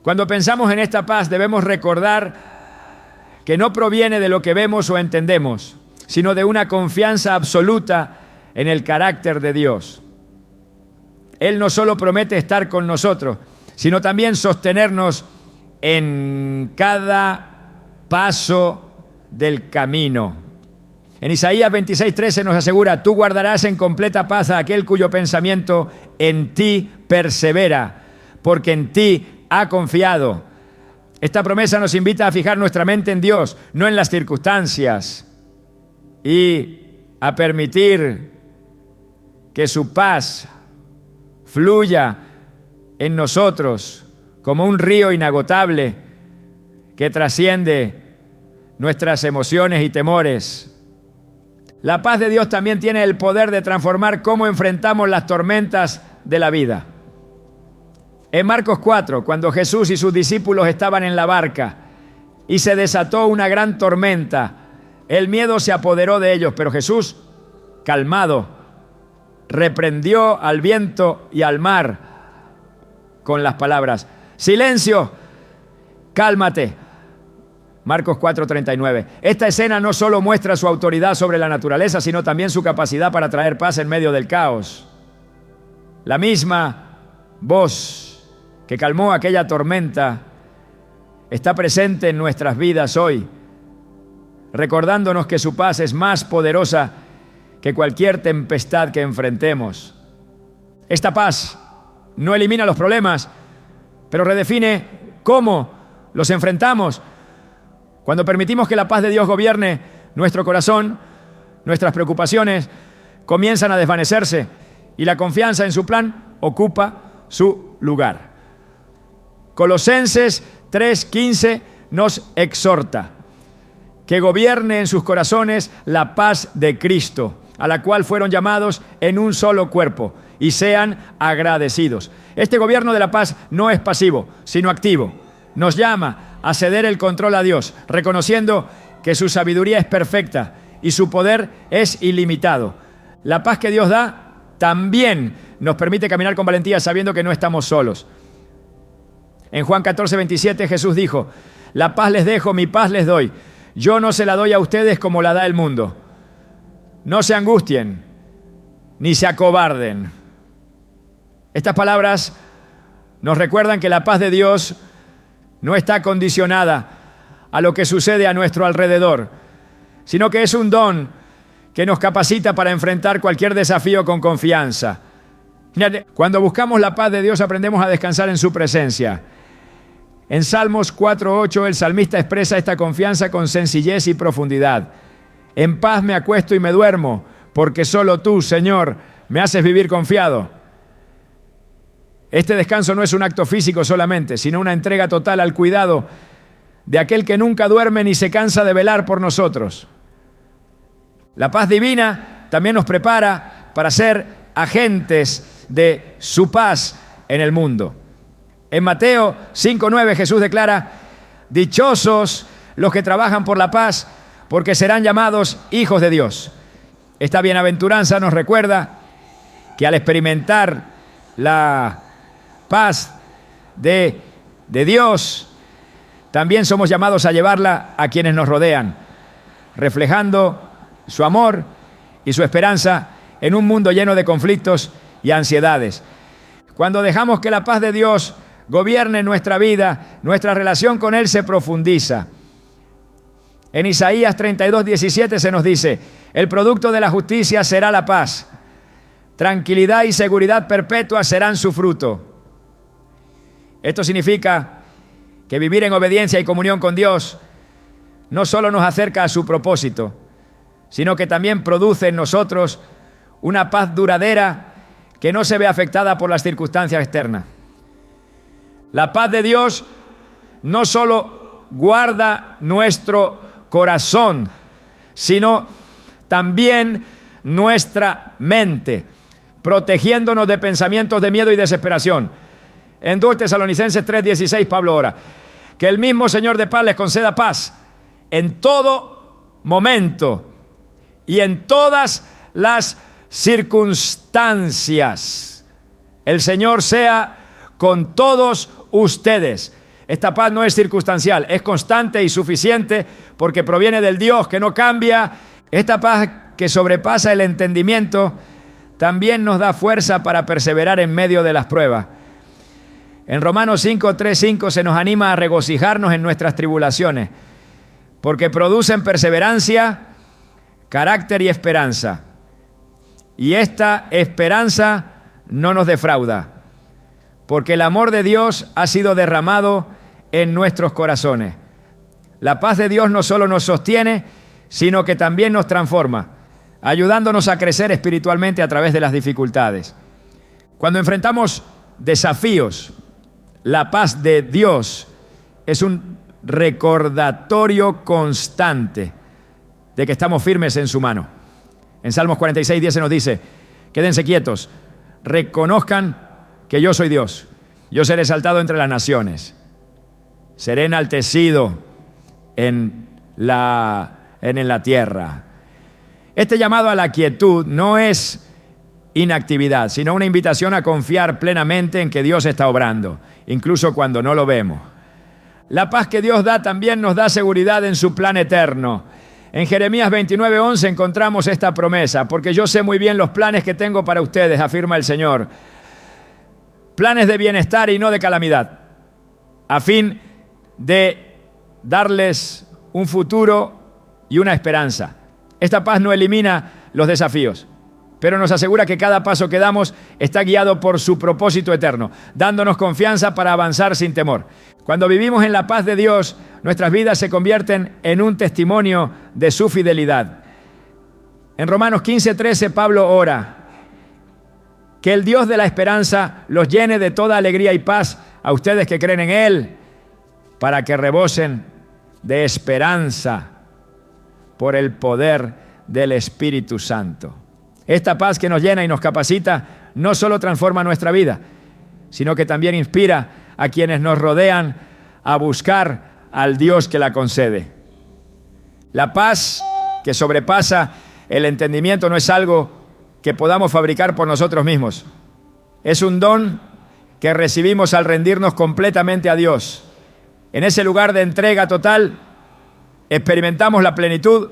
Cuando pensamos en esta paz, debemos recordar que no proviene de lo que vemos o entendemos, sino de una confianza absoluta en el carácter de Dios. Él no solo promete estar con nosotros, sino también sostenernos en cada paso del camino. En Isaías 26:13 nos asegura: tú guardarás en completa paz a aquel cuyo pensamiento en ti persevera, porque en ti ha confiado. Esta promesa nos invita a fijar nuestra mente en Dios, no en las circunstancias, y a permitir que su paz fluya en nosotros como un río inagotable que trasciende nuestras emociones y temores. La paz de Dios también tiene el poder de transformar cómo enfrentamos las tormentas de la vida. En Marcos 4, cuando Jesús y sus discípulos estaban en la barca y se desató una gran tormenta, el miedo se apoderó de ellos, pero Jesús, calmado, reprendió al viento y al mar con las palabras: silencio, cálmate. Marcos 4:39. Esta escena no solo muestra su autoridad sobre la naturaleza, sino también su capacidad para traer paz en medio del caos. La misma voz que calmó aquella tormenta está presente en nuestras vidas hoy, recordándonos que su paz es más poderosa que cualquier tempestad que enfrentemos. Esta paz no elimina los problemas, pero redefine cómo los enfrentamos. Cuando permitimos que la paz de Dios gobierne nuestro corazón, nuestras preocupaciones comienzan a desvanecerse y la confianza en su plan ocupa su lugar. Colosenses 3:15 nos exhorta que gobierne en sus corazones la paz de Cristo, a la cual fueron llamados en un solo cuerpo, y sean agradecidos. Este gobierno de la paz no es pasivo, sino activo. Nos llama a ceder el control a Dios, reconociendo que su sabiduría es perfecta y su poder es ilimitado. La paz que Dios da también nos permite caminar con valentía sabiendo que no estamos solos. En Juan 14:27 Jesús dijo: la paz les dejo, mi paz les doy. Yo no se la doy a ustedes como la da el mundo. No se angustien, ni se acobarden. Estas palabras nos recuerdan que la paz de Dios no está condicionada a lo que sucede a nuestro alrededor, sino que es un don que nos capacita para enfrentar cualquier desafío con confianza. Cuando buscamos la paz de Dios, aprendemos a descansar en su presencia. En Salmos 4:8 el salmista expresa esta confianza con sencillez y profundidad. En paz me acuesto y me duermo, porque solo tú, Señor, me haces vivir confiado. Este descanso no es un acto físico solamente, sino una entrega total al cuidado de aquel que nunca duerme ni se cansa de velar por nosotros. La paz divina también nos prepara para ser agentes de su paz en el mundo. En Mateo 5:9 Jesús declara: dichosos los que trabajan por la paz, porque serán llamados hijos de Dios. Esta bienaventuranza nos recuerda que al experimentar la paz de Dios, también somos llamados a llevarla a quienes nos rodean, reflejando su amor y su esperanza en un mundo lleno de conflictos y ansiedades. Cuando dejamos que la paz de Dios gobierne nuestra vida, nuestra relación con Él se profundiza. En Isaías 32:17 se nos dice: el producto de la justicia será la paz. Tranquilidad y seguridad perpetua serán su fruto. Esto significa que vivir en obediencia y comunión con Dios no solo nos acerca a su propósito, sino que también produce en nosotros una paz duradera que no se ve afectada por las circunstancias externas. La paz de Dios no solo guarda nuestro corazón, sino también nuestra mente, protegiéndonos de pensamientos de miedo y desesperación. En 2 Tesalonicenses 3:16 Pablo ora: que el mismo Señor de paz les conceda paz en todo momento y en todas las circunstancias. El Señor sea con todos ustedes. Esta paz no es circunstancial, es constante y suficiente porque proviene del Dios que no cambia. Esta paz que sobrepasa el entendimiento también nos da fuerza para perseverar en medio de las pruebas. En Romanos 5:3-5 se nos anima a regocijarnos en nuestras tribulaciones, porque producen perseverancia, carácter y esperanza. Y esta esperanza no nos defrauda, porque el amor de Dios ha sido derramado en nuestros corazones. La paz de Dios no solo nos sostiene, sino que también nos transforma, ayudándonos a crecer espiritualmente a través de las dificultades. Cuando enfrentamos desafíos, la paz de Dios es un recordatorio constante de que estamos firmes en su mano. En Salmos 46:10 se nos dice: quédense quietos, reconozcan que yo soy Dios, yo seré exaltado entre las naciones, seré enaltecido en la tierra. Este llamado a la quietud no es inactividad, sino una invitación a confiar plenamente en que Dios está obrando, incluso cuando no lo vemos. La paz que Dios da también nos da seguridad en su plan eterno. En Jeremías 29:11 encontramos esta promesa: porque yo sé muy bien los planes que tengo para ustedes, afirma el Señor. Planes de bienestar y no de calamidad, a fin de darles un futuro y una esperanza. Esta paz no elimina los desafíos, pero nos asegura que cada paso que damos está guiado por su propósito eterno, dándonos confianza para avanzar sin temor. Cuando vivimos en la paz de Dios, nuestras vidas se convierten en un testimonio de su fidelidad. En Romanos 15:13 Pablo ora: que el Dios de la esperanza los llene de toda alegría y paz a ustedes que creen en Él, para que rebosen de esperanza por el poder del Espíritu Santo. Esta paz que nos llena y nos capacita no solo transforma nuestra vida, sino que también inspira a quienes nos rodean a buscar al Dios que la concede. La paz que sobrepasa el entendimiento no es algo que podamos fabricar por nosotros mismos. Es un don que recibimos al rendirnos completamente a Dios. En ese lugar de entrega total, experimentamos la plenitud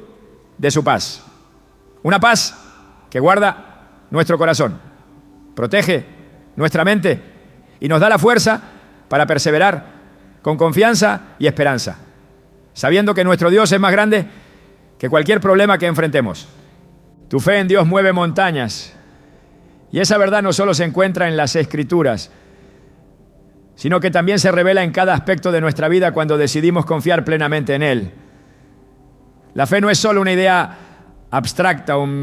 de su paz. Una paz que guarda nuestro corazón, protege nuestra mente y nos da la fuerza para perseverar con confianza y esperanza, sabiendo que nuestro Dios es más grande que cualquier problema que enfrentemos. Tu fe en Dios mueve montañas, y esa verdad no solo se encuentra en las Escrituras, sino que también se revela en cada aspecto de nuestra vida cuando decidimos confiar plenamente en Él. La fe no es solo una idea abstracta, un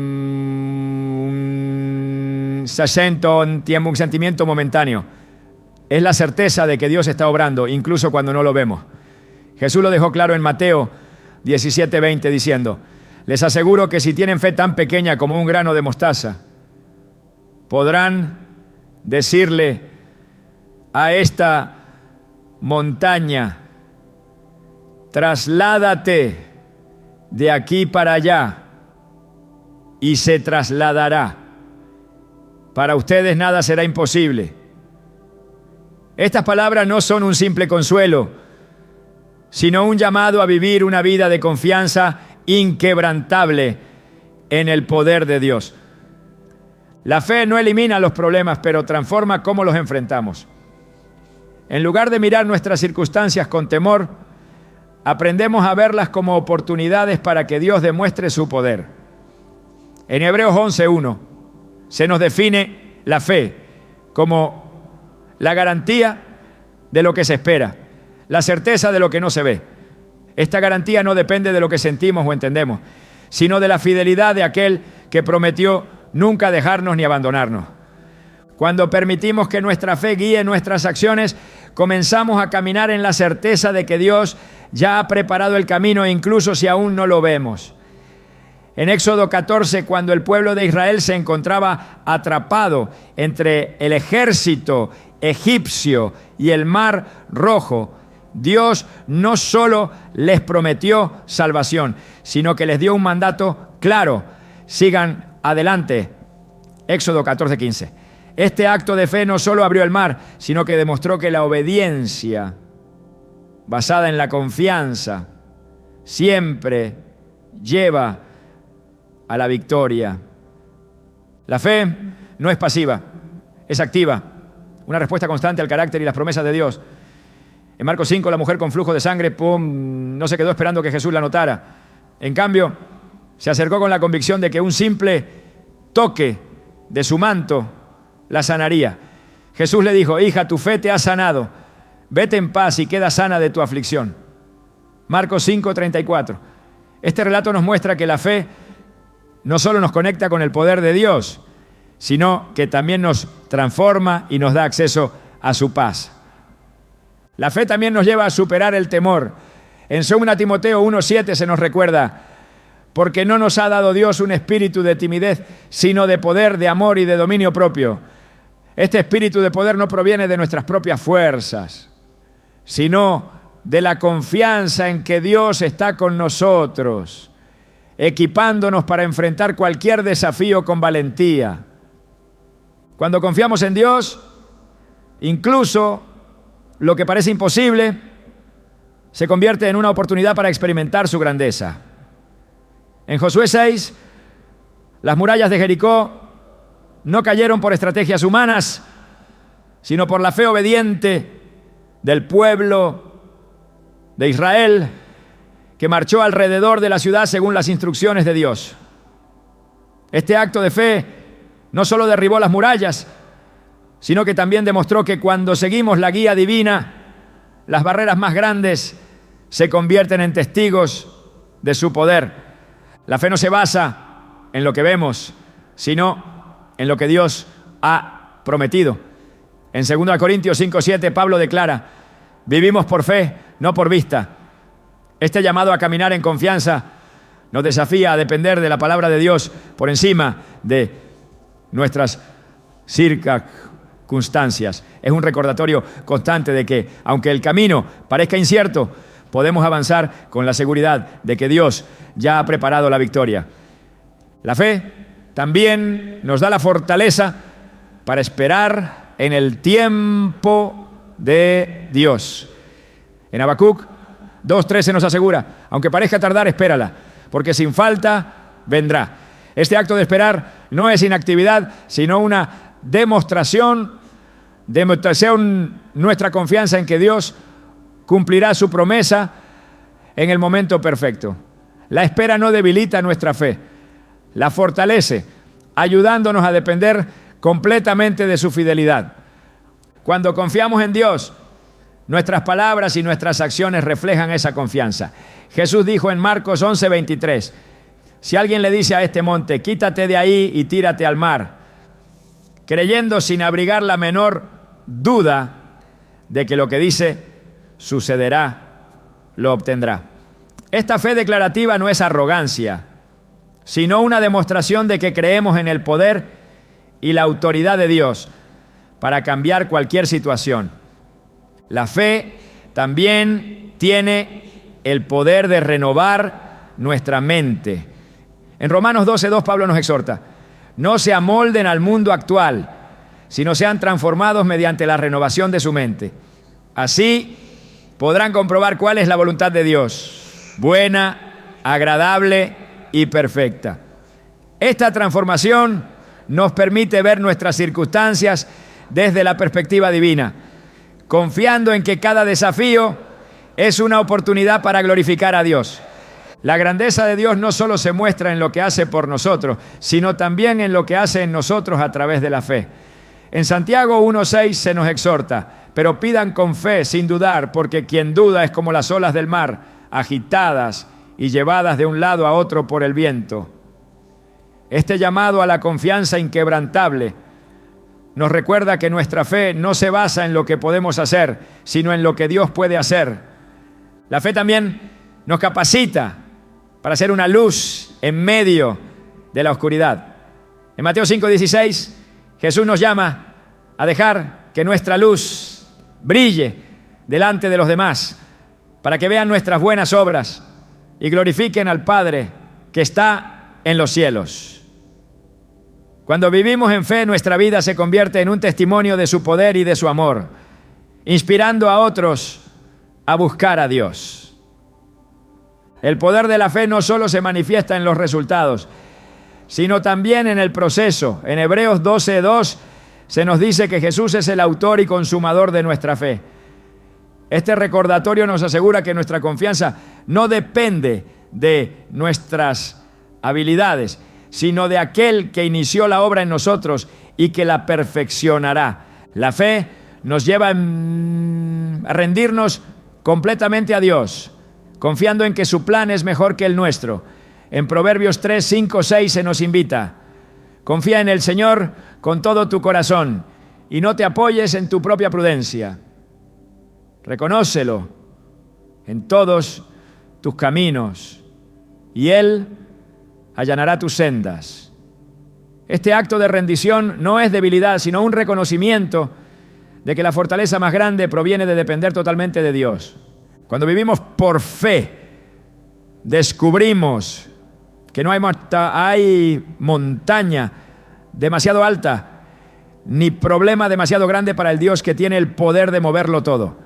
sentimiento momentáneo. Es la certeza de que Dios está obrando, incluso cuando no lo vemos. Jesús lo dejó claro en Mateo 17:20, diciendo: les aseguro que si tienen fe tan pequeña como un grano de mostaza, podrán decirle a esta montaña: trasládate de aquí para allá, y se trasladará. Para ustedes nada será imposible. Estas palabras no son un simple consuelo, sino un llamado a vivir una vida de confianza inquebrantable en el poder de Dios. La fe no elimina los problemas, pero transforma cómo los enfrentamos. En lugar de mirar nuestras circunstancias con temor, aprendemos a verlas como oportunidades para que Dios demuestre su poder. En Hebreos 11:1 se nos define la fe como la garantía de lo que se espera, la certeza de lo que no se ve. Esta garantía no depende de lo que sentimos o entendemos, sino de la fidelidad de aquel que prometió nunca dejarnos ni abandonarnos. Cuando permitimos que nuestra fe guíe nuestras acciones, comenzamos a caminar en la certeza de que Dios ya ha preparado el camino, incluso si aún no lo vemos. En Éxodo 14, cuando el pueblo de Israel se encontraba atrapado entre el ejército egipcio y el Mar Rojo, Dios no solo les prometió salvación, sino que les dio un mandato claro: sigan adelante. Éxodo 14:15. Este acto de fe no solo abrió el mar, sino que demostró que la obediencia basada en la confianza siempre lleva a la victoria. La fe no es pasiva, es activa, una respuesta constante al carácter y las promesas de Dios. En Marcos 5, la mujer con flujo de sangre, no se quedó esperando que Jesús la notara. En cambio, se acercó con la convicción de que un simple toque de su manto la sanaría. Jesús le dijo: hija, tu fe te ha sanado. Vete en paz y queda sana de tu aflicción. Marcos 5:34. Este relato nos muestra que la fe no solo nos conecta con el poder de Dios, sino que también nos transforma y nos da acceso a su paz. La fe también nos lleva a superar el temor. En 2 Timoteo 1:7 se nos recuerda: porque no nos ha dado Dios un espíritu de timidez, sino de poder, de amor y de dominio propio. Este espíritu de poder no proviene de nuestras propias fuerzas, sino de la confianza en que Dios está con nosotros, equipándonos para enfrentar cualquier desafío con valentía. Cuando confiamos en Dios, incluso lo que parece imposible se convierte en una oportunidad para experimentar su grandeza. En Josué 6, las murallas de Jericó no cayeron por estrategias humanas, sino por la fe obediente del pueblo de Israel, que marchó alrededor de la ciudad según las instrucciones de Dios. Este acto de fe no solo derribó las murallas, sino que también demostró que cuando seguimos la guía divina, las barreras más grandes se convierten en testigos de su poder. La fe no se basa en lo que vemos, sino en lo que Dios ha prometido. En 2 Corintios 5:7, Pablo declara: vivimos por fe, no por vista. Este llamado a caminar en confianza nos desafía a depender de la palabra de Dios por encima de nuestras circunstancias. Es un recordatorio constante de que, aunque el camino parezca incierto, podemos avanzar con la seguridad de que Dios ya ha preparado la victoria. La fe también nos da la fortaleza para esperar en el tiempo de Dios. En Habacuc 2:13 nos asegura, aunque parezca tardar, espérala, porque sin falta vendrá. Este acto de esperar no es inactividad, sino una demostración nuestra confianza en que Dios cumplirá su promesa en el momento perfecto. La espera no debilita nuestra fe, la fortalece, ayudándonos a depender completamente de su fidelidad. Cuando confiamos en Dios, nuestras palabras y nuestras acciones reflejan esa confianza. Jesús dijo en Marcos 11:23, si alguien le dice a este monte, quítate de ahí y tírate al mar, creyendo sin abrigar la menor duda de que lo que dice sucederá, lo obtendrá. Esta fe declarativa no es arrogancia, sino una demostración de que creemos en el poder y la autoridad de Dios para cambiar cualquier situación. La fe también tiene el poder de renovar nuestra mente. En Romanos 12:2 Pablo nos exhorta, no se amolden al mundo actual, sino sean transformados mediante la renovación de su mente. Así podrán comprobar cuál es la voluntad de Dios, buena, agradable y perfecta. Esta transformación nos permite ver nuestras circunstancias desde la perspectiva divina, confiando en que cada desafío es una oportunidad para glorificar a Dios. La grandeza de Dios no solo se muestra en lo que hace por nosotros, sino también en lo que hace en nosotros a través de la fe. En Santiago 1:6 se nos exhorta, pero pidan con fe, sin dudar, porque quien duda es como las olas del mar, agitadas y llevadas de un lado a otro por el viento. Este llamado a la confianza inquebrantable nos recuerda que nuestra fe no se basa en lo que podemos hacer, sino en lo que Dios puede hacer. La fe también nos capacita para ser una luz en medio de la oscuridad. En Mateo 5:16, Jesús nos llama a dejar que nuestra luz brille delante de los demás, para que vean nuestras buenas obras y glorifiquen al Padre que está en los cielos. Cuando vivimos en fe, nuestra vida se convierte en un testimonio de su poder y de su amor, inspirando a otros a buscar a Dios. El poder de la fe no solo se manifiesta en los resultados, sino también en el proceso. En Hebreos 12:2 se nos dice que Jesús es el autor y consumador de nuestra fe. Este recordatorio nos asegura que nuestra confianza no depende de nuestras habilidades, sino de aquel que inició la obra en nosotros y que la perfeccionará. La fe nos lleva a rendirnos completamente a Dios, confiando en que su plan es mejor que el nuestro. En Proverbios 3, 5, 6 se nos invita, confía en el Señor con todo tu corazón y no te apoyes en tu propia prudencia. Reconócelo en todos tus caminos y Él allanará tus sendas. Este acto de rendición no es debilidad, sino un reconocimiento de que la fortaleza más grande proviene de depender totalmente de Dios. Cuando vivimos por fe, descubrimos que no hay montaña demasiado alta, ni problema demasiado grande para el Dios que tiene el poder de moverlo todo.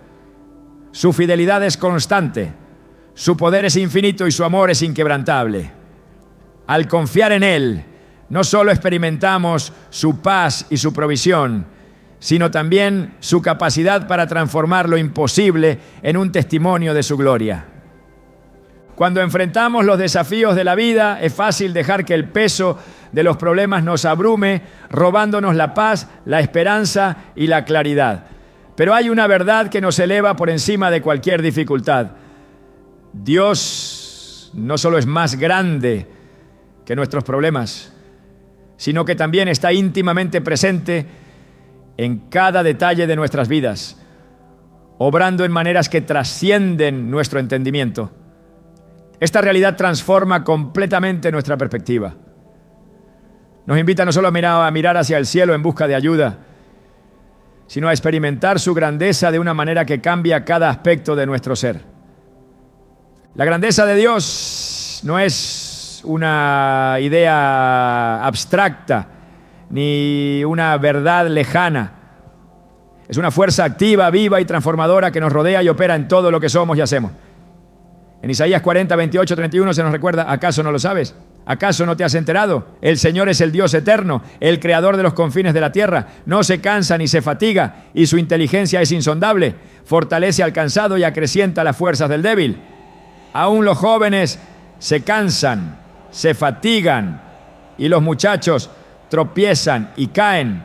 Su fidelidad es constante, su poder es infinito y su amor es inquebrantable. Al confiar en Él, no solo experimentamos su paz y su provisión, sino también su capacidad para transformar lo imposible en un testimonio de su gloria. Cuando enfrentamos los desafíos de la vida, es fácil dejar que el peso de los problemas nos abrume, robándonos la paz, la esperanza y la claridad. Pero hay una verdad que nos eleva por encima de cualquier dificultad. Dios no solo es más grande que nuestros problemas, sino que también está íntimamente presente en cada detalle de nuestras vidas, obrando en maneras que trascienden nuestro entendimiento. Esta realidad transforma completamente nuestra perspectiva. Nos invita no solo a mirar hacia el cielo en busca de ayuda, sino a experimentar su grandeza de una manera que cambia cada aspecto de nuestro ser. La grandeza de Dios no es una idea abstracta ni una verdad lejana. Es una fuerza activa, viva y transformadora que nos rodea y opera en todo lo que somos y hacemos. En Isaías 40, 28, 31 se nos recuerda, ¿acaso no lo sabes? ¿Acaso no te has enterado? El Señor es el Dios eterno, el creador de los confines de la tierra. No se cansa ni se fatiga y su inteligencia es insondable. Fortalece al cansado y acrecienta las fuerzas del débil. Aún los jóvenes se cansan, se fatigan y los muchachos tropiezan y caen.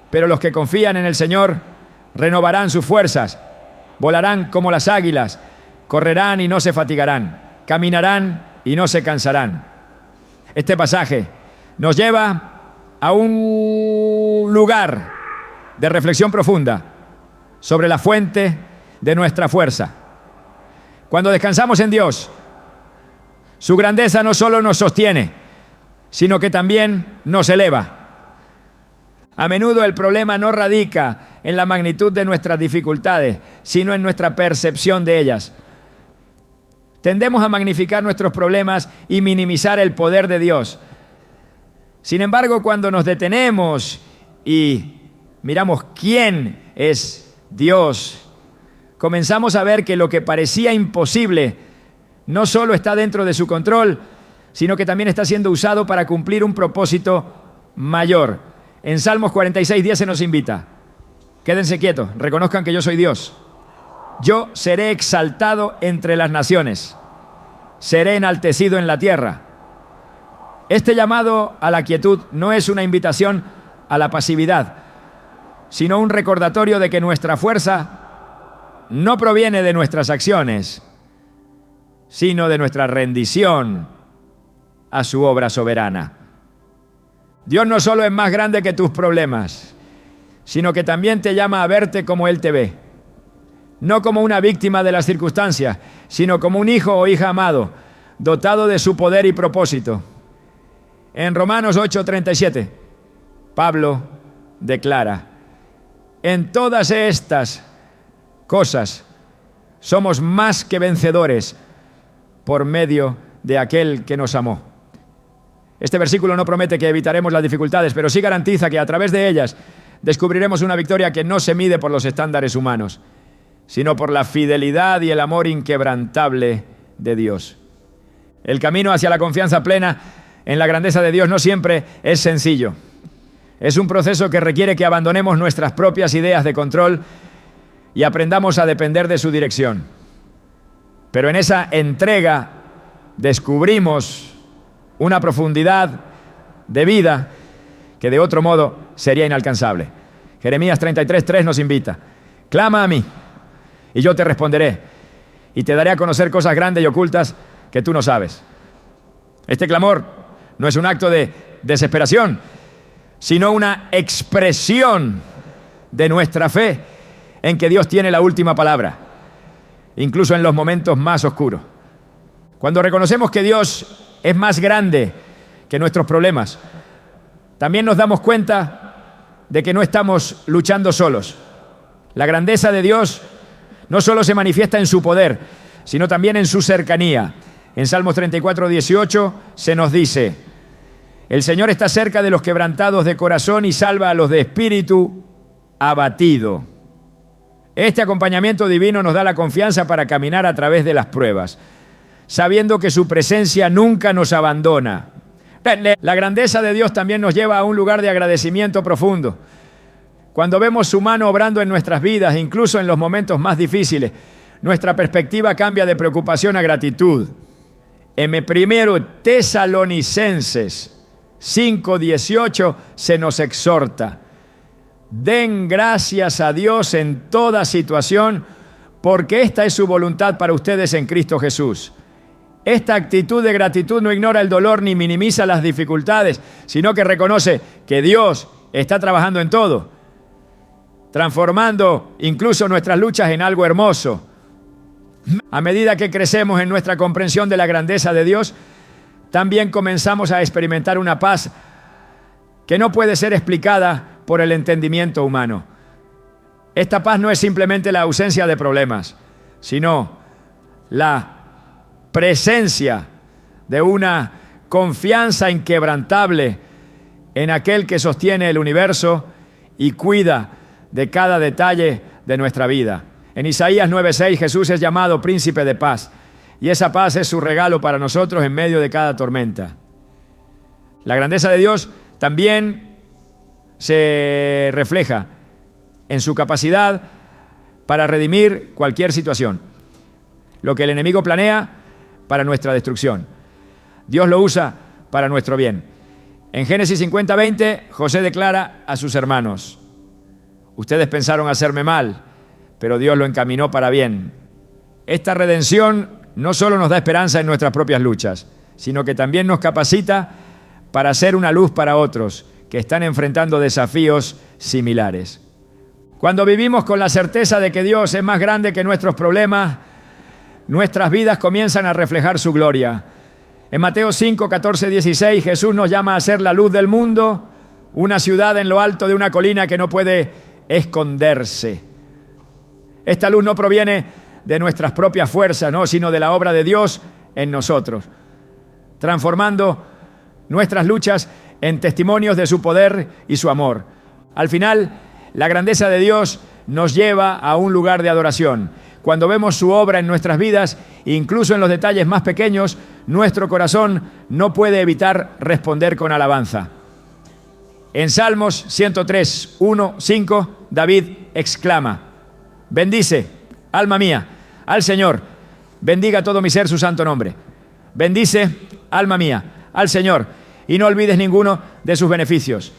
Pero los que confían en el Señor renovarán sus fuerzas, volarán como las águilas, correrán y no se fatigarán, caminarán y no se cansarán. Este pasaje nos lleva a un lugar de reflexión profunda sobre la fuente de nuestra fuerza. Cuando descansamos en Dios, su grandeza no solo nos sostiene, sino que también nos eleva. A menudo el problema no radica en la magnitud de nuestras dificultades, sino en nuestra percepción de ellas. Tendemos a magnificar nuestros problemas y minimizar el poder de Dios. Sin embargo, cuando nos detenemos y miramos quién es Dios, comenzamos a ver que lo que parecía imposible no solo está dentro de su control, sino que también está siendo usado para cumplir un propósito mayor. En Salmos 46:10 se nos invita: quédense quietos, reconozcan que yo soy Dios. Yo seré exaltado entre las naciones, seré enaltecido en la tierra. Este llamado a la quietud no es una invitación a la pasividad, sino un recordatorio de que nuestra fuerza no proviene de nuestras acciones, sino de nuestra rendición a su obra soberana. Dios no solo es más grande que tus problemas, sino que también te llama a verte como Él te ve. No como una víctima de las circunstancias, sino como un hijo o hija amado, dotado de su poder y propósito. En Romanos 8:37, Pablo declara: en todas estas cosas somos más que vencedores por medio de aquel que nos amó. Este versículo no promete que evitaremos las dificultades, pero sí garantiza que a través de ellas descubriremos una victoria que no se mide por los estándares humanos, sino por la fidelidad y el amor inquebrantable de Dios. El camino hacia la confianza plena en la grandeza de Dios no siempre es sencillo. Es un proceso que requiere que abandonemos nuestras propias ideas de control y aprendamos a depender de su dirección. Pero en esa entrega descubrimos una profundidad de vida que de otro modo sería inalcanzable. Jeremías 33:3 nos invita: clama a mí y yo te responderé y te daré a conocer cosas grandes y ocultas que tú no sabes. Este clamor no es un acto de desesperación, sino una expresión de nuestra fe en que Dios tiene la última palabra, incluso en los momentos más oscuros. Cuando reconocemos que Dios es más grande que nuestros problemas, también nos damos cuenta de que no estamos luchando solos. La grandeza de Dios no solo se manifiesta en su poder, sino también en su cercanía. En Salmos 34:18 se nos dice: el Señor está cerca de los quebrantados de corazón y salva a los de espíritu abatido. Este acompañamiento divino nos da la confianza para caminar a través de las pruebas, sabiendo que su presencia nunca nos abandona. La grandeza de Dios también nos lleva a un lugar de agradecimiento profundo. Cuando vemos su mano obrando en nuestras vidas, incluso en los momentos más difíciles, nuestra perspectiva cambia de preocupación a gratitud. En 1 Tesalonicenses 5:18 se nos exhorta: den gracias a Dios en toda situación, porque esta es su voluntad para ustedes en Cristo Jesús. Esta actitud de gratitud no ignora el dolor ni minimiza las dificultades, sino que reconoce que Dios está trabajando en todo, transformando incluso nuestras luchas en algo hermoso. A medida que crecemos en nuestra comprensión de la grandeza de Dios, también comenzamos a experimentar una paz que no puede ser explicada por el entendimiento humano. Esta paz no es simplemente la ausencia de problemas, sino la presencia de una confianza inquebrantable en aquel que sostiene el universo y cuida de cada detalle de nuestra vida. En Isaías 9:6 Jesús es llamado príncipe de paz, y esa paz es su regalo para nosotros en medio de cada tormenta. La grandeza de Dios también se refleja en su capacidad para redimir cualquier situación. Lo que el enemigo planea para nuestra destrucción, Dios lo usa para nuestro bien. En Génesis 50:20, José declara a sus hermanos: ustedes pensaron hacerme mal, pero Dios lo encaminó para bien. Esta redención no solo nos da esperanza en nuestras propias luchas, sino que también nos capacita para ser una luz para otros que están enfrentando desafíos similares. Cuando vivimos con la certeza de que Dios es más grande que nuestros problemas, nuestras vidas comienzan a reflejar su gloria. En Mateo 5, 14, 16, Jesús nos llama a ser la luz del mundo, una ciudad en lo alto de una colina que no puede esconderse. Esta luz no proviene de nuestras propias fuerzas, ¿no?, sino de la obra de Dios en nosotros, transformando nuestras luchas en testimonios de su poder y su amor. Al final, la grandeza de Dios nos lleva a un lugar de adoración. Cuando vemos su obra en nuestras vidas, incluso en los detalles más pequeños, nuestro corazón no puede evitar responder con alabanza. En Salmos 103, 1, 5, David exclama: bendice, alma mía, al Señor, bendiga todo mi ser su santo nombre. Bendice, alma mía, al Señor, y no olvides ninguno de sus beneficios.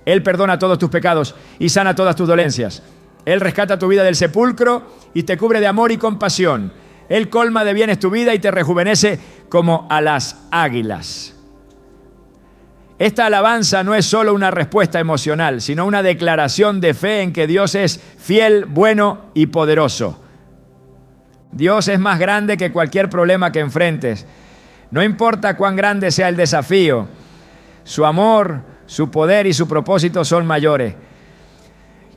Él perdona todos tus pecados y sana todas tus dolencias. Él rescata tu vida del sepulcro y te cubre de amor y compasión. Él colma de bienes tu vida y te rejuvenece como a las águilas. Esta alabanza no es solo una respuesta emocional, sino una declaración de fe en que Dios es fiel, bueno y poderoso. Dios es más grande que cualquier problema que enfrentes. No importa cuán grande sea el desafío, su amor, su poder y su propósito son mayores.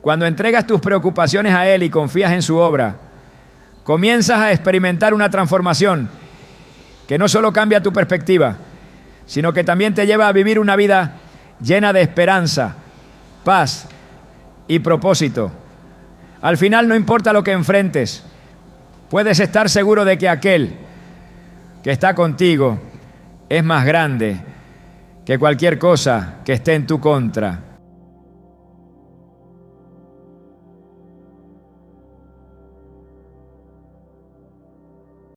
Cuando entregas tus preocupaciones a Él y confías en su obra, comienzas a experimentar una transformación que no solo cambia tu perspectiva, sino que también te lleva a vivir una vida llena de esperanza, paz y propósito. Al final, no importa lo que enfrentes, puedes estar seguro de que aquel que está contigo es más grande que cualquier cosa que esté en tu contra.